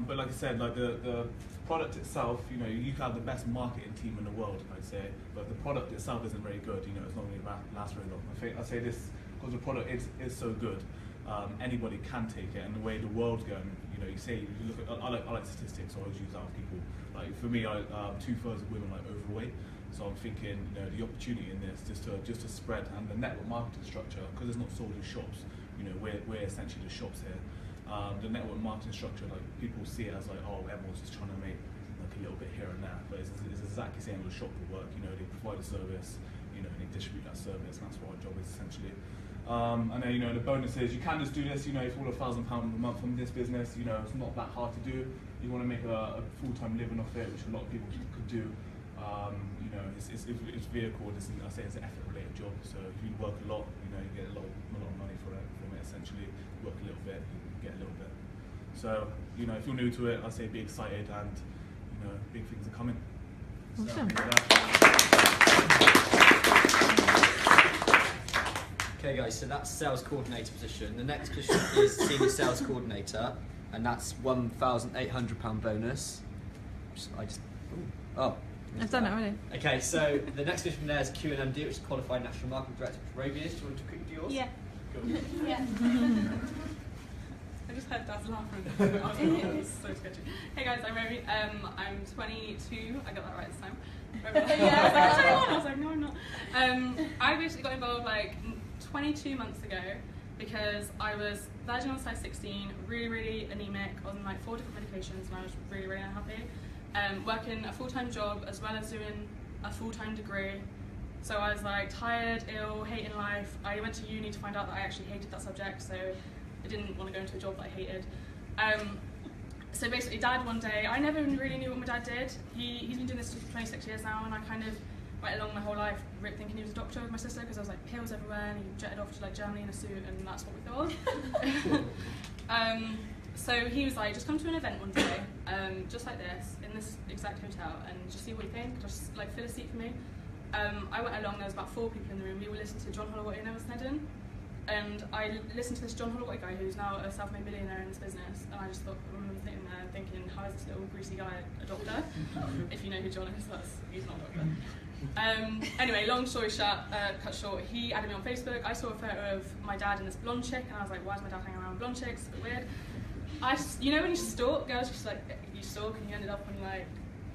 But like I said, like the product itself, you know, you can have the best marketing team in the world, I'd say, but the product itself isn't very good. You know, it's not going to last very long. I say this because the product is so good. Anybody can take it, and the way the world's going, you know, you look at, I like statistics, so I always use that with people. Like for me, 2/3 of women are overweight, so I'm thinking, you know, the opportunity in this just to spread, and the network marketing structure, because it's not sold in shops. You know, we're essentially the shops here. The network marketing structure, like people see it as like, oh, everyone's just trying to make like a little bit here and there, but it's exactly the same as a shop will work. You know, they provide a service, you know, and they distribute that service, and that's what our job is essentially. And then, you know, the bonus is you can just do this, you know, if you want £1,000 a month from this business, you know, it's not that hard to do. You want to make a full-time living off it, which a lot of people could do. You know, it's vehicle, I say it's an effort-related job, so if you work a lot, you know, you get a lot of money from it essentially. You work a little bit, you get a little bit. So, you know, if you're new to it, I say be excited, and, you know, big things are coming. Awesome. Okay guys, so that's sales coordinator position. The next position is senior sales coordinator, and that's £1,800 bonus. I've done it already. Okay, so the next position there is QNMD, which is Qualified National Marketing Director for Robius. Do you want to quickly do yours? Yeah. Cool. Yeah. I just heard Daz laughing. I was so sketchy. Hey guys, I'm Romy. I'm 22. I got that right this time. Yeah, I was like 21. I was like, no, I'm not. I basically got involved like 22 months ago because I was verging on size 16, really anemic, on like 4 different medications, and I was really unhappy. Working a full-time job as well as doing a full-time degree. So I was like tired, ill, hating life. I went to uni to find out that I actually hated that subject, so I didn't want to go into a job that I hated. So basically Dad one day, I never really knew what my dad did. He's been doing this for 26 years now, and I kind of right along my whole life thinking he was a doctor with my sister, because I was like pills everywhere, and he jetted off to like Germany in a suit, and that's what we thought. So he was like, just come to an event one day, just like this, in this exact hotel, and just see what you think, just like fill a seat for me. I went along, there was about 4 people in the room. We were listening to John Holloway and Emma Snedden, and I listened to this John Holloway guy who's now a self-made millionaire in this business, and I just thought, I remember sitting there thinking, how is this little greasy guy a doctor? If you know who John is, he's not a doctor. Anyway, long story short, cut short, he added me on Facebook. I saw a photo of my dad and this blonde chick, and I was like, why is my dad hanging around with blonde chicks? It's a bit weird. You know when you stalk girls, just like you stalk and you ended up on like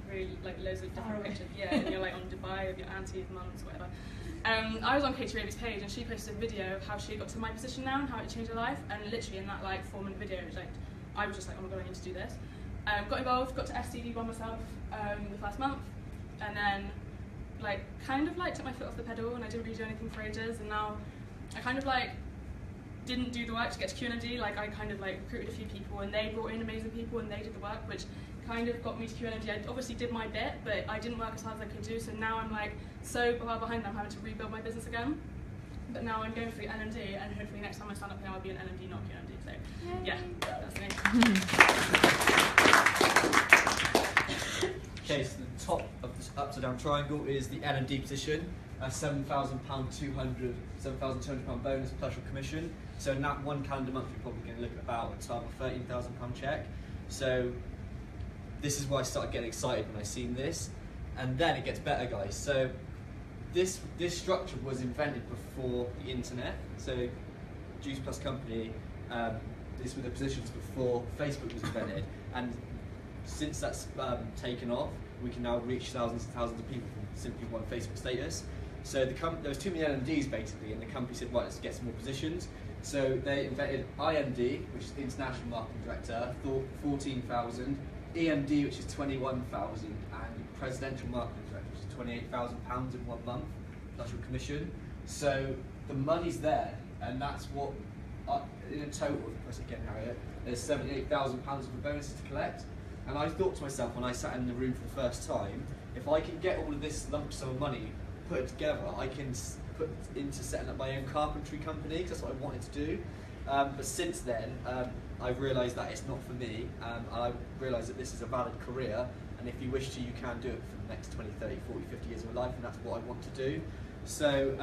really like loads of different pictures. Yeah, and you're like on Dubai with your aunties, mums, whatever. I was on Katie Raby's page, and she posted a video of how she got to my position now and how it changed her life. And literally in that like 4-minute video, it was like I was just like, oh my god, I need to do this. Got involved, got to SDD by myself the first month, and then like kind of like took my foot off the pedal, and I didn't really do anything for ages. And now I kind of like didn't do the work to get to QNMD. Like I kind of like recruited a few people, and they brought in amazing people, and they did the work, which kind of got me to QNMD. I obviously did my bit, but I didn't work as hard as I could do. So now I'm like so far behind them, I'm having to rebuild my business again. But now I'm going for the NMD, and hopefully next time I stand up here, I'll be an NMD, not QNMD. So yeah, that's me. Okay, so the top of this upside down triangle is the NMD position, a £7,200 bonus plus your commission. So in that one calendar month, you're probably going to look at about a total of £13,000 check. So this is why I started getting excited when I seen this, and then it gets better, guys. So this structure was invented before the internet. So Juice Plus Company, these were the positions before Facebook was invented, and since that's taken off, we can now reach thousands and thousands of people from simply one Facebook status. So there was too many NMDs basically, and the company said, right, let's get some more positions. So they invented IMD, which is International Marketing Director, 14,000, EMD, which is 21,000, and Presidential Marketing Director, which is £28,000 in 1 month, plus your commission. So the money's there, and that's what, in a total, there's £78,000 of bonuses to collect. And I thought to myself when I sat in the room for the first time, if I can get all of this lump sum of money put together, I can put into setting up my own carpentry company, because that's what I wanted to do. But since then, I've realised that it's not for me, and I realised that this is a valid career, and if you wish to, you can do it for the next 20, 30, 40, 50 years of your life, and that's what I want to do. So,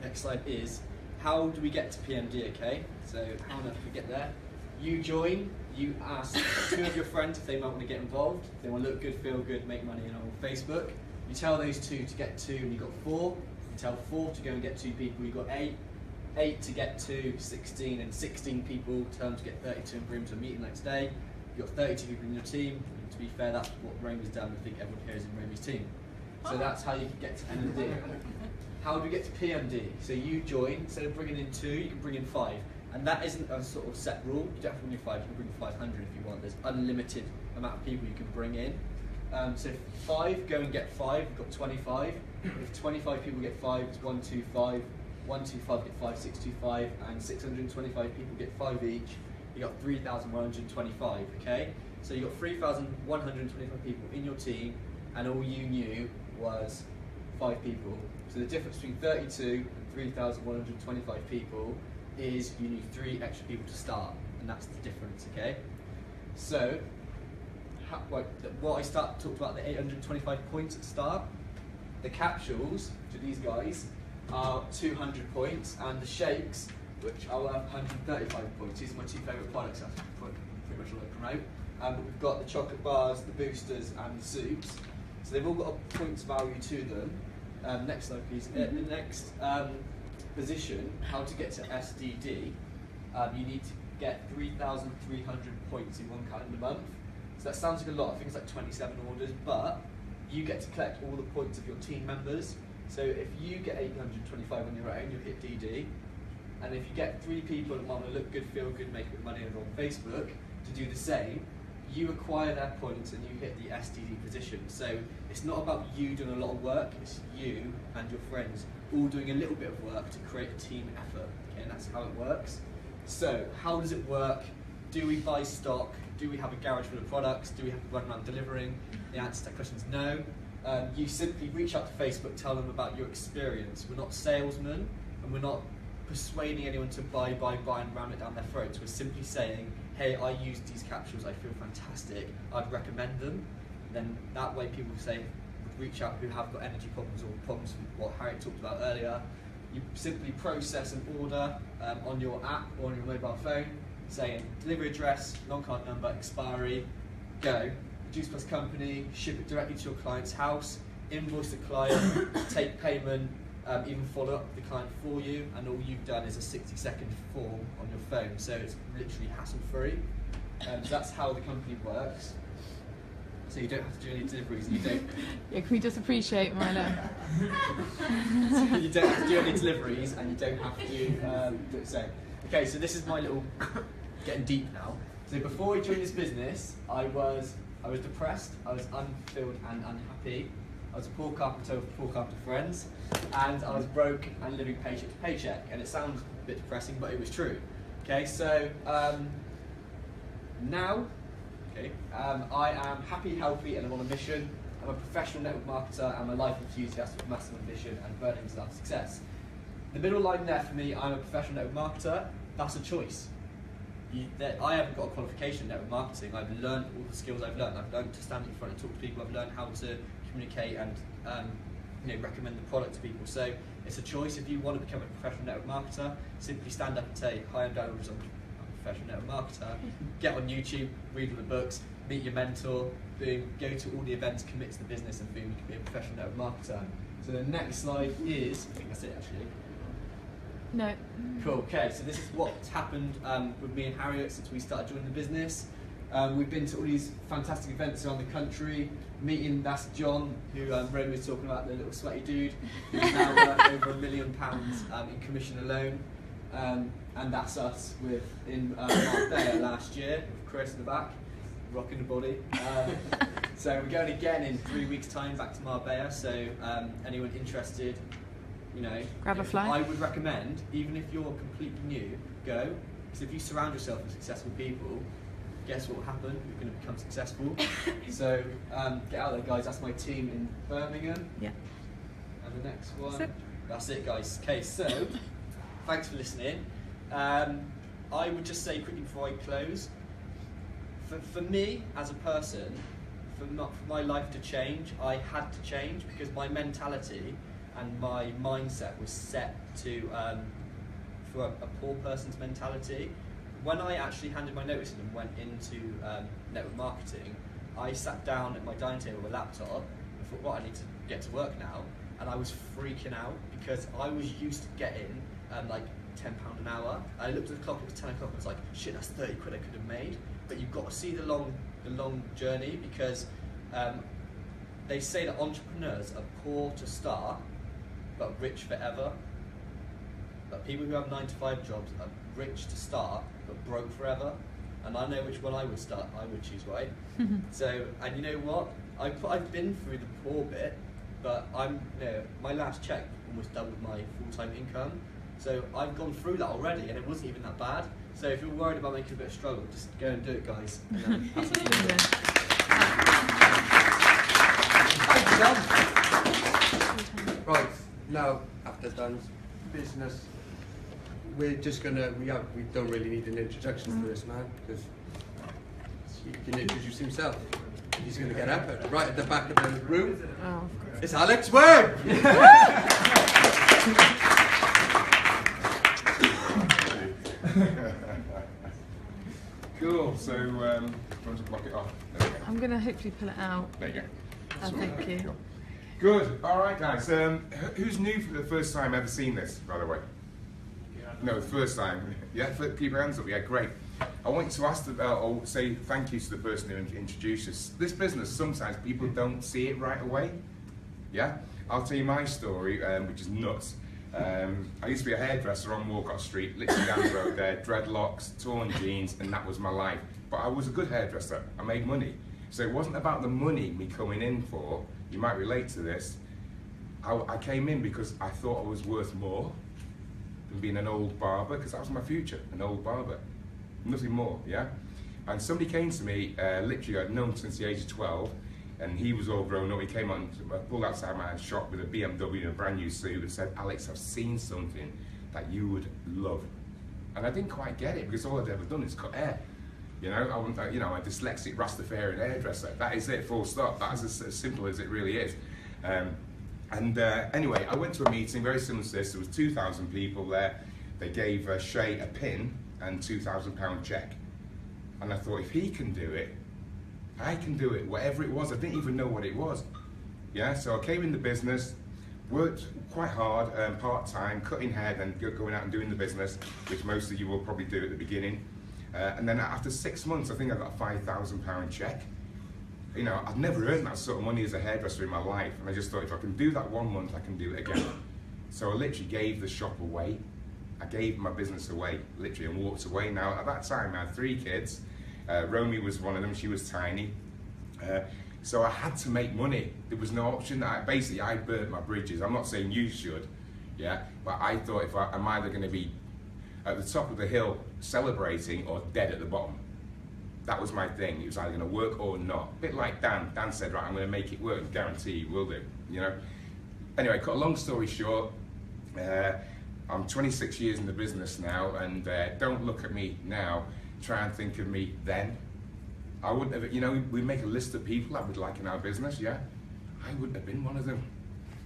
next slide is, how do we get to PMD, okay? So, how on earth do we get there? You join, you ask 2 of your friends if they might want to get involved, if they want to look good, feel good, make money, and on Facebook. You tell those 2 to get 2, and you've got 4. You tell 4 to go and get 2 people, you've got 8. 8 to get to 16, and 16 people turn to get 32 and bring them to a meeting next day. You've got 32 people in your team, and to be fair, that's what Romy's done. I think everyone here is in Romy's team. So that's how you can get to NMD. How do we get to PMD? So you join, instead of bringing in 2, you can bring in 5. And that isn't a sort of set rule. You don't have to bring in 5, you can bring in 500 if you want. There's unlimited amount of people you can bring in. So if 5 go and get 5, you've got 25. If 25 people get 5, it's 125. 125 get 5, 625, and 625 people get 5 each. You got 3,125, okay? So you got 3,125 people in your team, and all you knew was 5 people. So the difference between 32 and 3,125 people is you need 3 extra people to start, and that's the difference, okay? So, what I talked about the 825 points at the start. The capsules, to these guys, are 200 points, and the shakes, which are worth 135 points. These are my 2 favourite products, that's pretty much all I promote. But we've got the chocolate bars, the boosters, and the soups. So they've all got a points value to them. Next slide, please. The next position, how to get to SDD, you need to get 3,300 points in 1 calendar month. So that sounds like a lot. I think it's like 27 orders, but you get to collect all the points of your team members. So if you get 825 on your own, you'll hit DD. And if you get 3 people that want to look good, feel good, make a bit of money over on Facebook to do the same, you acquire their points and you hit the SDD position. So it's not about you doing a lot of work, it's you and your friends all doing a little bit of work to create a team effort. Okay, and that's how it works. So how does it work? Do we buy stock? Do we have a garage full of products? Do we have to run around delivering? The answer to that question is no. You simply reach out to Facebook, tell them about your experience. We're not salesmen, and we're not persuading anyone to buy and ram it down their throats. We're simply saying, hey, I used these capsules, I feel fantastic, I'd recommend them. Then that way people say, reach out who have got energy problems or problems with what Harriet talked about earlier. You simply process an order on your app or on your mobile phone, saying delivery address, long card number, expiry, go. Juice Plus company, ship it directly to your client's house, invoice the client, take payment, even follow up with the client for you, and all you've done is a 60-second form on your phone, so it's literally hassle-free. So that's how the company works. So you don't have to do any deliveries, and you don't. Yeah, can we just appreciate Milo? So you don't have to do any deliveries, and you don't have to do it. So, okay, so this is my little getting deep now. So before I joined this business, I was depressed, I was unfulfilled and unhappy. I was a poor carpenter with poor carpenter friends, and I was broke and living paycheck to paycheck. And it sounds a bit depressing, but it was true. Okay, so now, I am happy, healthy, and I'm on a mission. I'm a professional network marketer and a life enthusiast with massive ambition and burning desire for success. The middle line there for me, I'm a professional network marketer. That's a choice. I haven't got a qualification in network marketing. I've learned all the skills I've learned. I've learned to stand in front and talk to people. I've learned how to communicate and recommend the product to people. So it's a choice. If you want to become a professional network marketer, simply stand up and say, hi, I'm Dan Rogers, I'm a professional network marketer. Get on YouTube, read all the books, meet your mentor, boom, go to all the events, commit to the business, and boom, you can be a professional network marketer. So the next slide is, I think that's it actually. No. Cool, okay, so this is what's happened with me and Harriet since we started joining the business. We've been to all these fantastic events around the country, meeting, that's John, who Romy was talking about, the little sweaty dude, who's now worth over £1 million in commission alone. And that's us in Marbella last year, with Chris in the back, rocking the body. So we're going again in 3 weeks' time back to Marbella, so anyone interested, grab a flight. I would recommend, even if you're completely new, go, because if you surround yourself with successful people, guess what will happen? You're going to become successful. So get out there, guys. That's my team in Birmingham. Yeah. And the next one. That's it, guys. Okay, so thanks for listening. I would just say quickly before I close, for me as a person, for my life to change, I had to change because my mentality and my mindset was set to for a poor person's mentality. When I actually handed my notice in and went into network marketing, I sat down at my dining table with a laptop and thought, right, I need to get to work now. And I was freaking out because I was used to getting like £10 an hour. I looked at the clock, it was 10 o'clock, and I was like, shit, that's 30 quid I could have made. But you've got to see the long journey, because they say that entrepreneurs are poor to start, but rich forever. But people who have 9-to-5 jobs are rich to start, but broke forever. And I know which one I would choose, right? So, and you know what? I've been through the poor bit, but my last check almost doubled my full-time income. So I've gone through that already, and it wasn't even that bad. So if you're worried about making a bit of struggle, just go and do it, guys. Right, now after done business, we're just gonna we don't really need an introduction to this man, because he can introduce himself. He's gonna get up right at the back of the room. Oh, it's Alex Webb. Cool. So, do you want to block it off? I'm going to hopefully pull it out. There you go. Oh, thank you. Cool. Good. All right, guys. Who's new for the first time ever seen this, by the way? No, the first time. Yeah, keep your hands up. Yeah, great. I want you to ask or say thank you to the person who introduced us. This business, sometimes people don't see it right away. Yeah? I'll tell you my story, which is nuts. I used to be a hairdresser on Walcott Street, literally down the road there, dreadlocks, torn jeans, and that was my life. But I was a good hairdresser. I made money. So it wasn't about the money me coming in for. You might relate to this. I came in because I thought I was worth more than being an old barber, because that was my future, an old barber. Nothing more, yeah? And somebody came to me, literally I'd known since the age of 12, And he was all grown up. He came on, pulled outside my shop with a BMW and a brand new suit and said, Alex, I've seen something that you would love. And I didn't quite get it because all I'd ever done is cut hair. You know, I'm a dyslexic Rastafarian hairdresser. That is it, full stop. That's as simple as it really is. Anyway, I went to a meeting very similar to this. There was 2,000 people there. They gave Shay a pin and £2,000 check. And I thought, if he can do it, I can do it, whatever it was. I didn't even know what it was. Yeah, so I came in the business, worked quite hard, part-time, cutting hair, then going out and doing the business, which most of you will probably do at the beginning. And then after 6 months, I think I got a £5,000 check. You know, I'd never earned that sort of money as a hairdresser in my life. And I just thought, if I can do that 1 month, I can do it again. So I literally gave the shop away. I gave my business away, literally, and walked away. Now, at that time, I had 3 kids. Romy was one of them, she was tiny. So I had to make money. There was no option. I burnt my bridges. I'm not saying you should, yeah, but I thought I'm either going to be at the top of the hill celebrating or dead at the bottom. That was my thing. It was either going to work or not. A bit like Dan. Dan said, right, I'm going to make it work. Guarantee you will do, you know. Anyway, cut a long story short, I'm 26 years in the business now, and don't look at me now. Try and think of me then. I wouldn't have, you know, we make a list of people that we'd like in our business, yeah? I wouldn't have been one of them.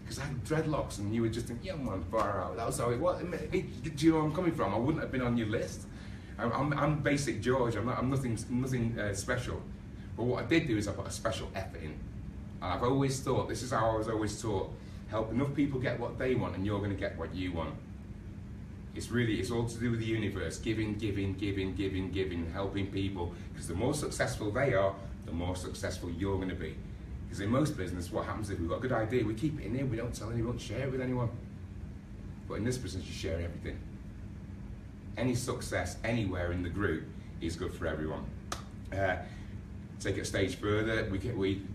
Because I had dreadlocks and you would just think, yeah, man, far out. That was how it was. Do you know where I'm coming from? I wouldn't have been on your list. I'm basic George, I'm nothing special. But what I did do is I put a special effort in. And I've always thought, this is how I was always taught, help enough people get what they want and you're going to get what you want. It's all to do with the universe, giving, helping people. Because the more successful they are, the more successful you're going to be. Because in most business, what happens if we've got a good idea, we keep it in here, we don't tell anyone, share it with anyone. But in this business, you share everything. Any success anywhere in the group is good for everyone. Take it a stage further,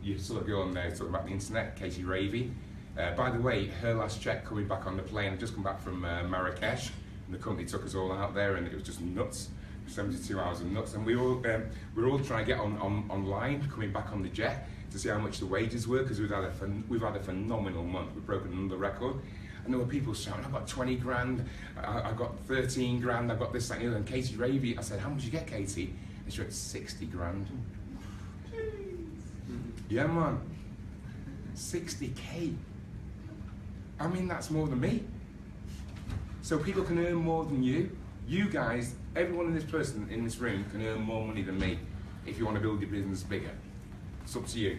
you saw a girl on there talking about the internet, Katie Ravey. By the way, her last check coming back on the plane, I've just come back from Marrakesh. The company took us all out there and it was just nuts, 72 hours of nuts. And we were all trying to get online, coming back on the jet to see how much the wages were, because we've had a phenomenal month. We've broken another record. And there were people shouting, I've got 20 grand, I've got 13 grand, I've got this, that, and the other. And Katie Ravey, I said, how much did you get, Katie? And she went, 60 grand. Yeah, man. 60K. I mean, that's more than me. So people can earn more than you. You guys, everyone in this room can earn more money than me if you want to build your business bigger. It's up to you.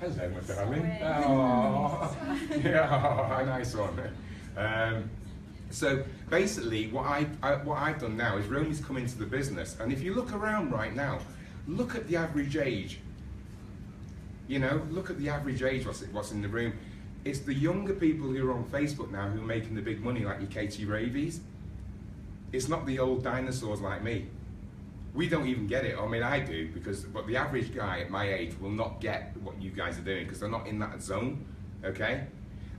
Hello, my darling. Oh, yeah, nice one. So basically, what I've done now is Romy's come into the business, and if you look around right now, look at the average age. You know, look at the average age. What's in the room? It's the younger people who are on Facebook now who are making the big money, like your Katie Raveys. It's not the old dinosaurs like me. We don't even get it. I mean, I do, but the average guy at my age will not get what you guys are doing because they're not in that zone, okay?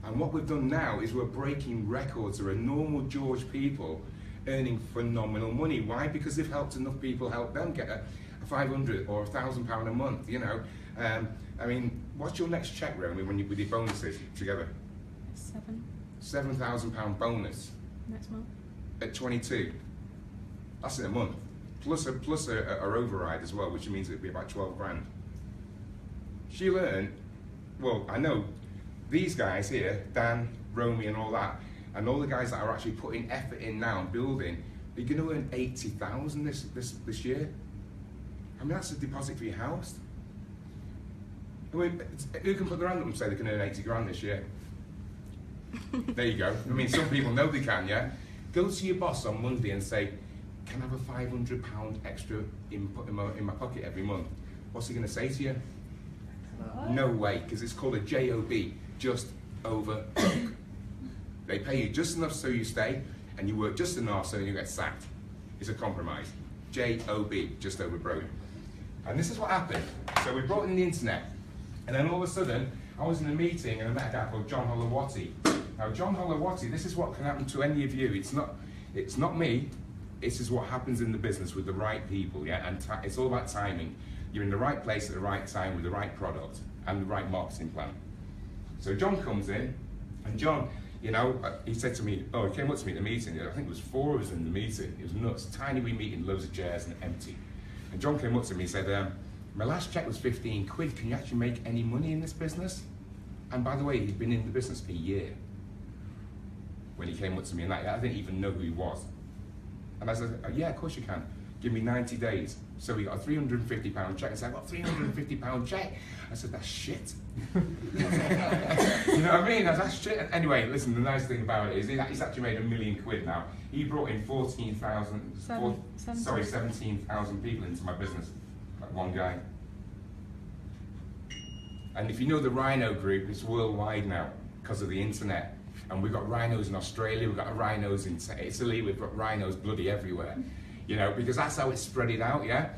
And what we've done now is we're breaking records. There are normal George people earning phenomenal money. Why? Because they've helped enough people help them get a £500 or £1,000 a month, you know? I mean, what's your next check, Romy, with your bonuses together? £7,000 bonus. Next month. At 22. That's in a month. Plus a override as well, which means it'd be about 12 grand. She'll earn, well, I know these guys here, Dan, Romy and all that, and all the guys that are actually putting effort in now and building, they're going to earn 80,000 this year. I mean, that's a deposit for your house. I mean, who can put their hand up and say they can earn 80 grand this year? There you go. I mean, some people know they can, yeah? Go to your boss on Monday and say, can I have a £500 extra in my pocket every month? What's he going to say to you? No way, because it's called a JOB, just over broke. They pay you just enough so you stay, and you work just enough so you get sacked. It's a compromise. JOB, just over broke. And this is what happened. So we brought in the internet, and then all of a sudden, I was in a meeting and I met a guy called John Holowati. Now, John Holowati, this is what can happen to any of you. It's not me. This is what happens in the business with the right people, yeah? And it's all about timing. You're in the right place at the right time with the right product, and the right marketing plan. So John comes in, and John, you know, he said to me, oh, he came up to me at the meeting. I think there was 4 of us in the meeting. It was nuts, tiny wee meeting, loads of chairs and empty. And John came up to me and said, my last check was 15 quid. Can you actually make any money in this business? And by the way, he'd been in the business for a year when he came up to me, and I didn't even know who he was. And I said, yeah, of course you can. Give me 90 days. So he got a £350 check. I said, I got a £350 check. I said, that's shit. You know what I mean? That's shit. Anyway, listen, the nice thing about it is he's actually made £1 million now. He brought in 17,000 people into my business, like one guy. And if you know the Rhino Group, it's worldwide now because of the internet. And we've got rhinos in Australia, we've got rhinos in Italy, we've got rhinos bloody everywhere. You know, because that's how it's spread it out, yeah?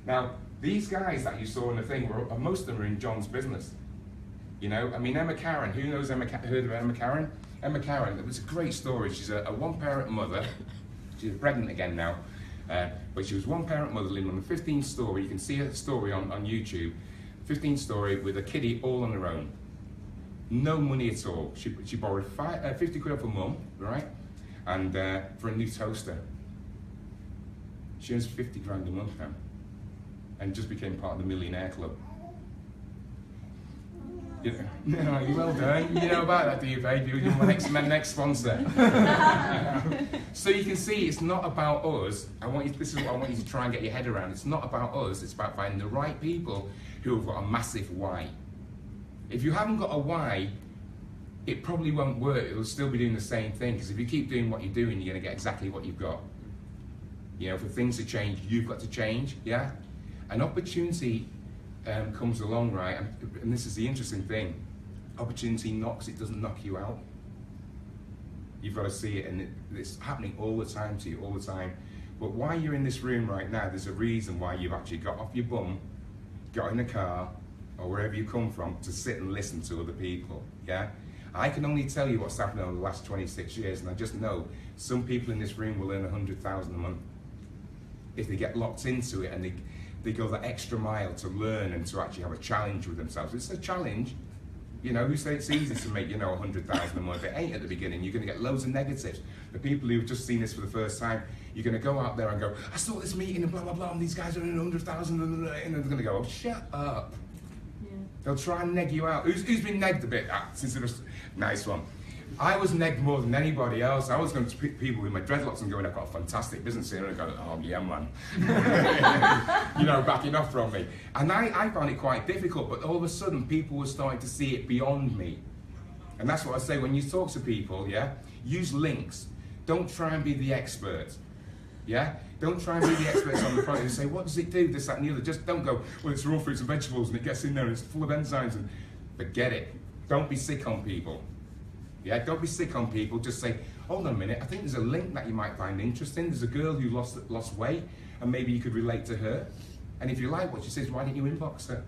Now, these guys that you saw in the thing, most of them are in John's business. You know, I mean, Emma Karen, who knows heard of Emma Karen? Emma Karen, it was a great story. She's a one-parent mother. She's pregnant again now. But she was one-parent mother living on the 15th story. You can see her story on YouTube. 15th story with a kiddie all on her own. No money at all. She borrowed 50 quid off her mum, right? And for a new toaster. She earns 50 grand a month now. And just became part of the Millionaire Club. Yeah, well done. You know about that, do you, babe? You're my next sponsor. So you can see it's not about us. This is what I want you to try and get your head around. It's not about us, it's about finding the right people who have got a massive why. If you haven't got a why, it probably won't work. It'll still be doing the same thing, because if you keep doing what you're doing, you're going to get exactly what you've got. You know, for things to change, you've got to change, yeah? An opportunity comes along, right? And this is the interesting thing. Opportunity knocks, it doesn't knock you out. You've got to see it, and it's happening all the time to you, all the time. But why you're in this room right now, there's a reason why you've actually got off your bum, got in a car, or wherever you come from, to sit and listen to other people, yeah? I can only tell you what's happened over the last 26 years, and I just know some people in this room will earn 100,000 a month if they get locked into it and they go that extra mile to learn and to actually have a challenge with themselves. It's a challenge. You know, who say it's easy to make, 100,000 a month? It ain't at the beginning. You're going to get loads of negatives. The people who've just seen this for the first time, you're going to go out there and go, I saw this meeting and blah, blah, blah, and these guys are in 100,000, and they're going to go, oh, shut up. Yeah. They'll try and neg you out. Who's been negged a bit? Since it was nice one. I was negged more than anybody else. I was going to people with my dreadlocks and going, I've got a fantastic business here, and I go, oh yeah, man. Backing off from me. And I found it quite difficult, but all of a sudden people were starting to see it beyond me. And that's what I say, when you talk to people, yeah, use links. Don't try and be the expert, yeah? Don't try and be the experts on the product and say, what does it do, this, that, and the other. Just don't go, well, it's raw fruits and vegetables, and it gets in there, and it's full of enzymes, and forget it. Don't be sick on people. Yeah, don't be sick on people. Just say, hold on a minute, I think there's a link that you might find interesting. There's a girl who lost weight, and maybe you could relate to her. And if you like what she says, why didn't you inbox her?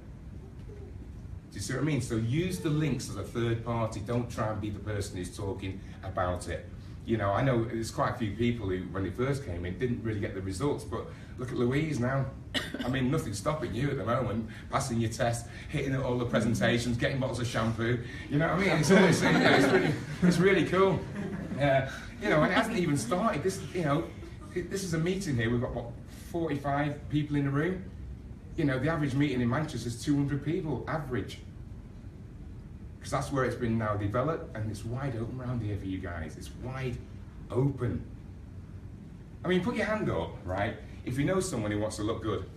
Do you see what I mean? So use the links as a third party. Don't try and be the person who's talking about it. I know there's quite a few people who, when they first came in, didn't really get the results, but look at Louise now. I mean, nothing's stopping you at the moment, passing your test, hitting all the presentations, getting bottles of shampoo. You know what I mean? It's really cool. And it hasn't even started. This is a meeting here. We've got, 45 people in the room? The average meeting in Manchester is 200 people, average. Because that's where it's been now developed, and it's wide open around here for you guys. It's wide open. I mean, put your hand up, right? If you know someone who wants to look good.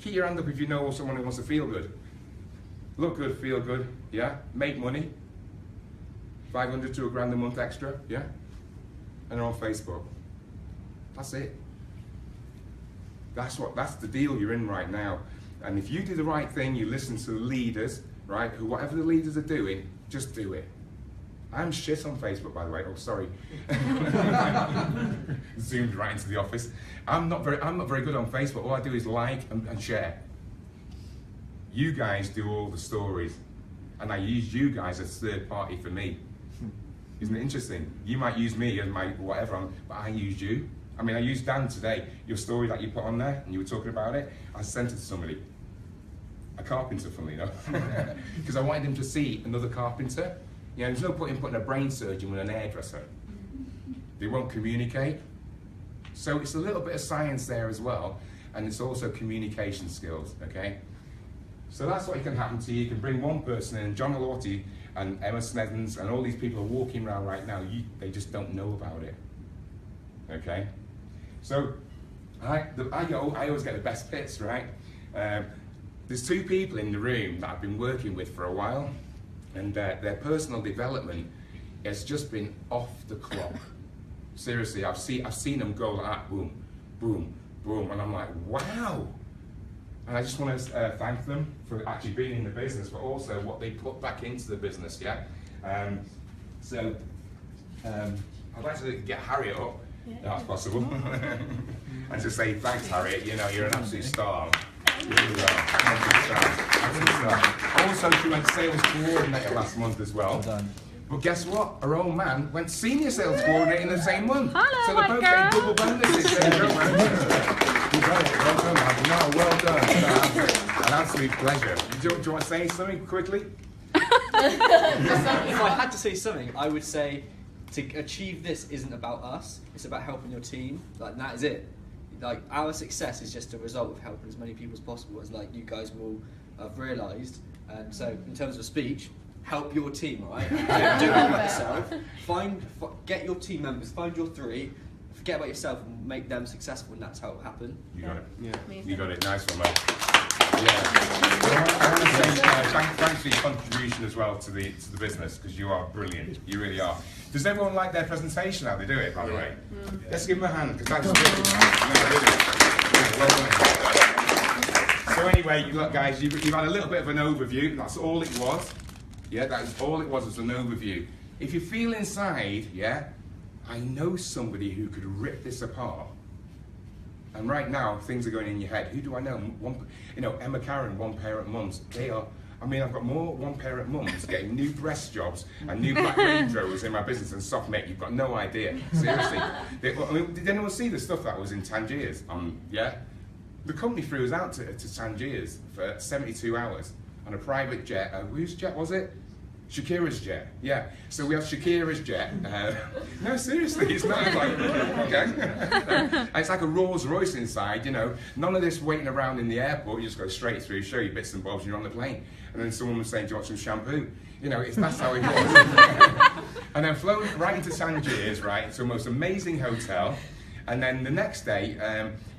Keep your hand up if you know someone who wants to feel good. Look good, feel good, yeah? Make money. 500 to £1,000 a month extra, yeah? And they're on Facebook. That's it. That's the deal you're in right now. And if you do the right thing, you listen to the leaders, right? Whatever the leaders are doing, just do it. I'm shit on Facebook, by the way. Oh, sorry. Zoomed right into the office. I'm not very good on Facebook. All I do is like and share. You guys do all the stories, and I use you guys as third party for me. Isn't it interesting? You might use me as my whatever, but I use you. I mean, I used Dan today. Your story that you put on there, and you were talking about it. I sent it to somebody. a carpenter, funnily enough, because I wanted him to see another carpenter. You know, there's no point in putting a brain surgeon with an hairdresser. They won't communicate. So it's a little bit of science there as well, and it's also communication skills, okay? So that's what can happen to you. You can bring one person in, John Alorty and Emma Snedden's, and all these people are walking around right now, they just don't know about it, okay? So I always get the best bits, right? There's two people in the room that I've been working with for a while, and their personal development has just been off the clock. Seriously, I've seen them go like that, boom, boom, boom, and I'm like, wow. And I just want to thank them for actually being in the business, but also what they put back into the business, yeah? So I'd like to get Harriet up, if that's possible, and to say thanks, Harriet, you know, you're an absolute star. You really are. Absolute star. Also, she went sales coordinator last month as well. Well done. But guess what? Her old man went senior sales coordinator in the same month. Hello, so they're both getting double bonuses. There you go, man. You got it. Well done, man. No, well done. An absolute pleasure. Do you want to say something quickly? If I had to say something, I would say to achieve this isn't about us. It's about helping your team. Like, that is it. Like, our success is just a result of helping as many people as possible, as like you guys will have realised. And so, in terms of speech, help your team, right? Don't do it about yourself. Get your team members, find your three, forget about yourself and make them successful, and that's how it will happen. You got it. Yeah. You got it. Nice one, mate. Yeah. So I want to say thanks for your contribution as well to the business, because you are brilliant. You really are. Does everyone like their presentation, how they do it, by the way? Let's give them a hand, because that's really. So anyway, look guys, you've had a little bit of an overview. That's all it was. Yeah, that is all it was an overview. If you feel inside, yeah, I know somebody who could rip this apart. And right now, things are going in your head. Who do I know? Emma Karen, one-parent mums. They are. I mean, I've got more one-parent mums getting new breast jobs and new Black Range Rovers in my business than soft mate. You've got no idea. Seriously. Did anyone see the stuff that was in Tangiers? Yeah. The company flew us out to Tangiers for 72 hours on a private jet. Whose jet was it? Shakira's jet, yeah. So we have Shakira's jet. No, seriously, it's not like, okay. It's like a Rolls Royce inside, you know. None of this waiting around in the airport. You just go straight through, show you bits and bobs, and you're on the plane. And then someone was saying, do you want some shampoo? You know, that's how it was. And then flown right into Tangiers, right, to a most amazing hotel. And then the next day,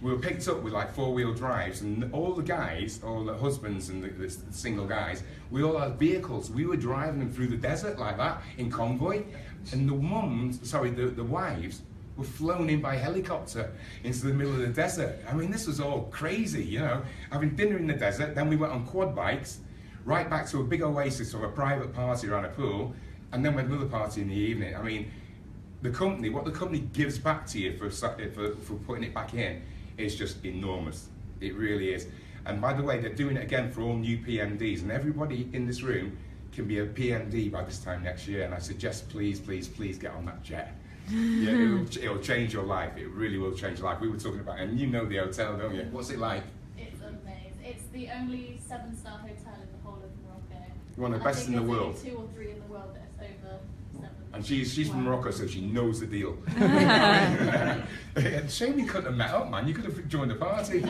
we were picked up with like 4-wheel drives, and all the guys, all the husbands and the single guys, we all had vehicles. We were driving them through the desert like that in convoy, and the wives were flown in by helicopter into the middle of the desert. I mean, this was all crazy, you know, having dinner in the desert. Then we went on quad bikes, right back to a big oasis of a private party around a pool, and then we had another party in the evening. I mean, what the company gives back to you for putting it back in is just enormous. It really is. And by the way, they're doing it again for all new PMDs, and everybody in this room can be a PMD by this time next year. And I suggest, please, please, please get on that jet. Yeah, it'll change your life. It really will change your life. We were talking about, and you know the hotel, don't you? What's it like? It's amazing. It's the only 7-star hotel in the whole of Morocco. One of the best in the world. I think there's only 2 or 3 in the world that's over 7. And she's from Morocco, so she knows the deal. Shame you couldn't have met up, man. You could have joined the party.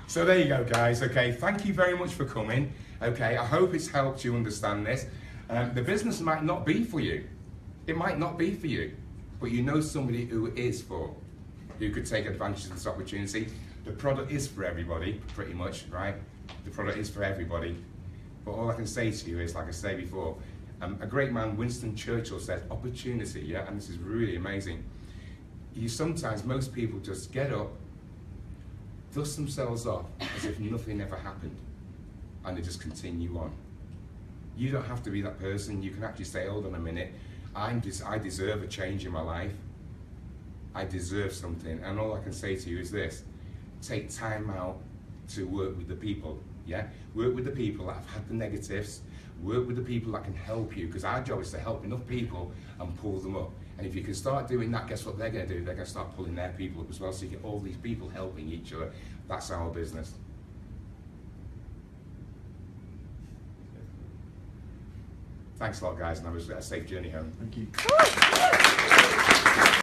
So there you go, guys. Okay, thank you very much for coming. Okay, I hope it's helped you understand this. The business might not be for you. It might not be for you, but you know somebody who it is for, who could take advantage of this opportunity. The product is for everybody, pretty much, right? The product is for everybody. But all I can say to you is, like I said before, a great man, Winston Churchill, said, opportunity, yeah? And this is really amazing. Most people just get up, dust themselves off as if nothing ever happened, and they just continue on. You don't have to be that person. You can actually say, hold on a minute, I deserve a change in my life. I deserve something. And all I can say to you is this: take time out to work with the people, yeah? Work with the people that have had the negatives. Work with the people that can help you, because our job is to help enough people and pull them up. And if you can start doing that, guess what they're going to do? They're going to start pulling their people up as well, so you get all these people helping each other. That's our business. Thanks a lot, guys, and have a safe journey home. Thank you.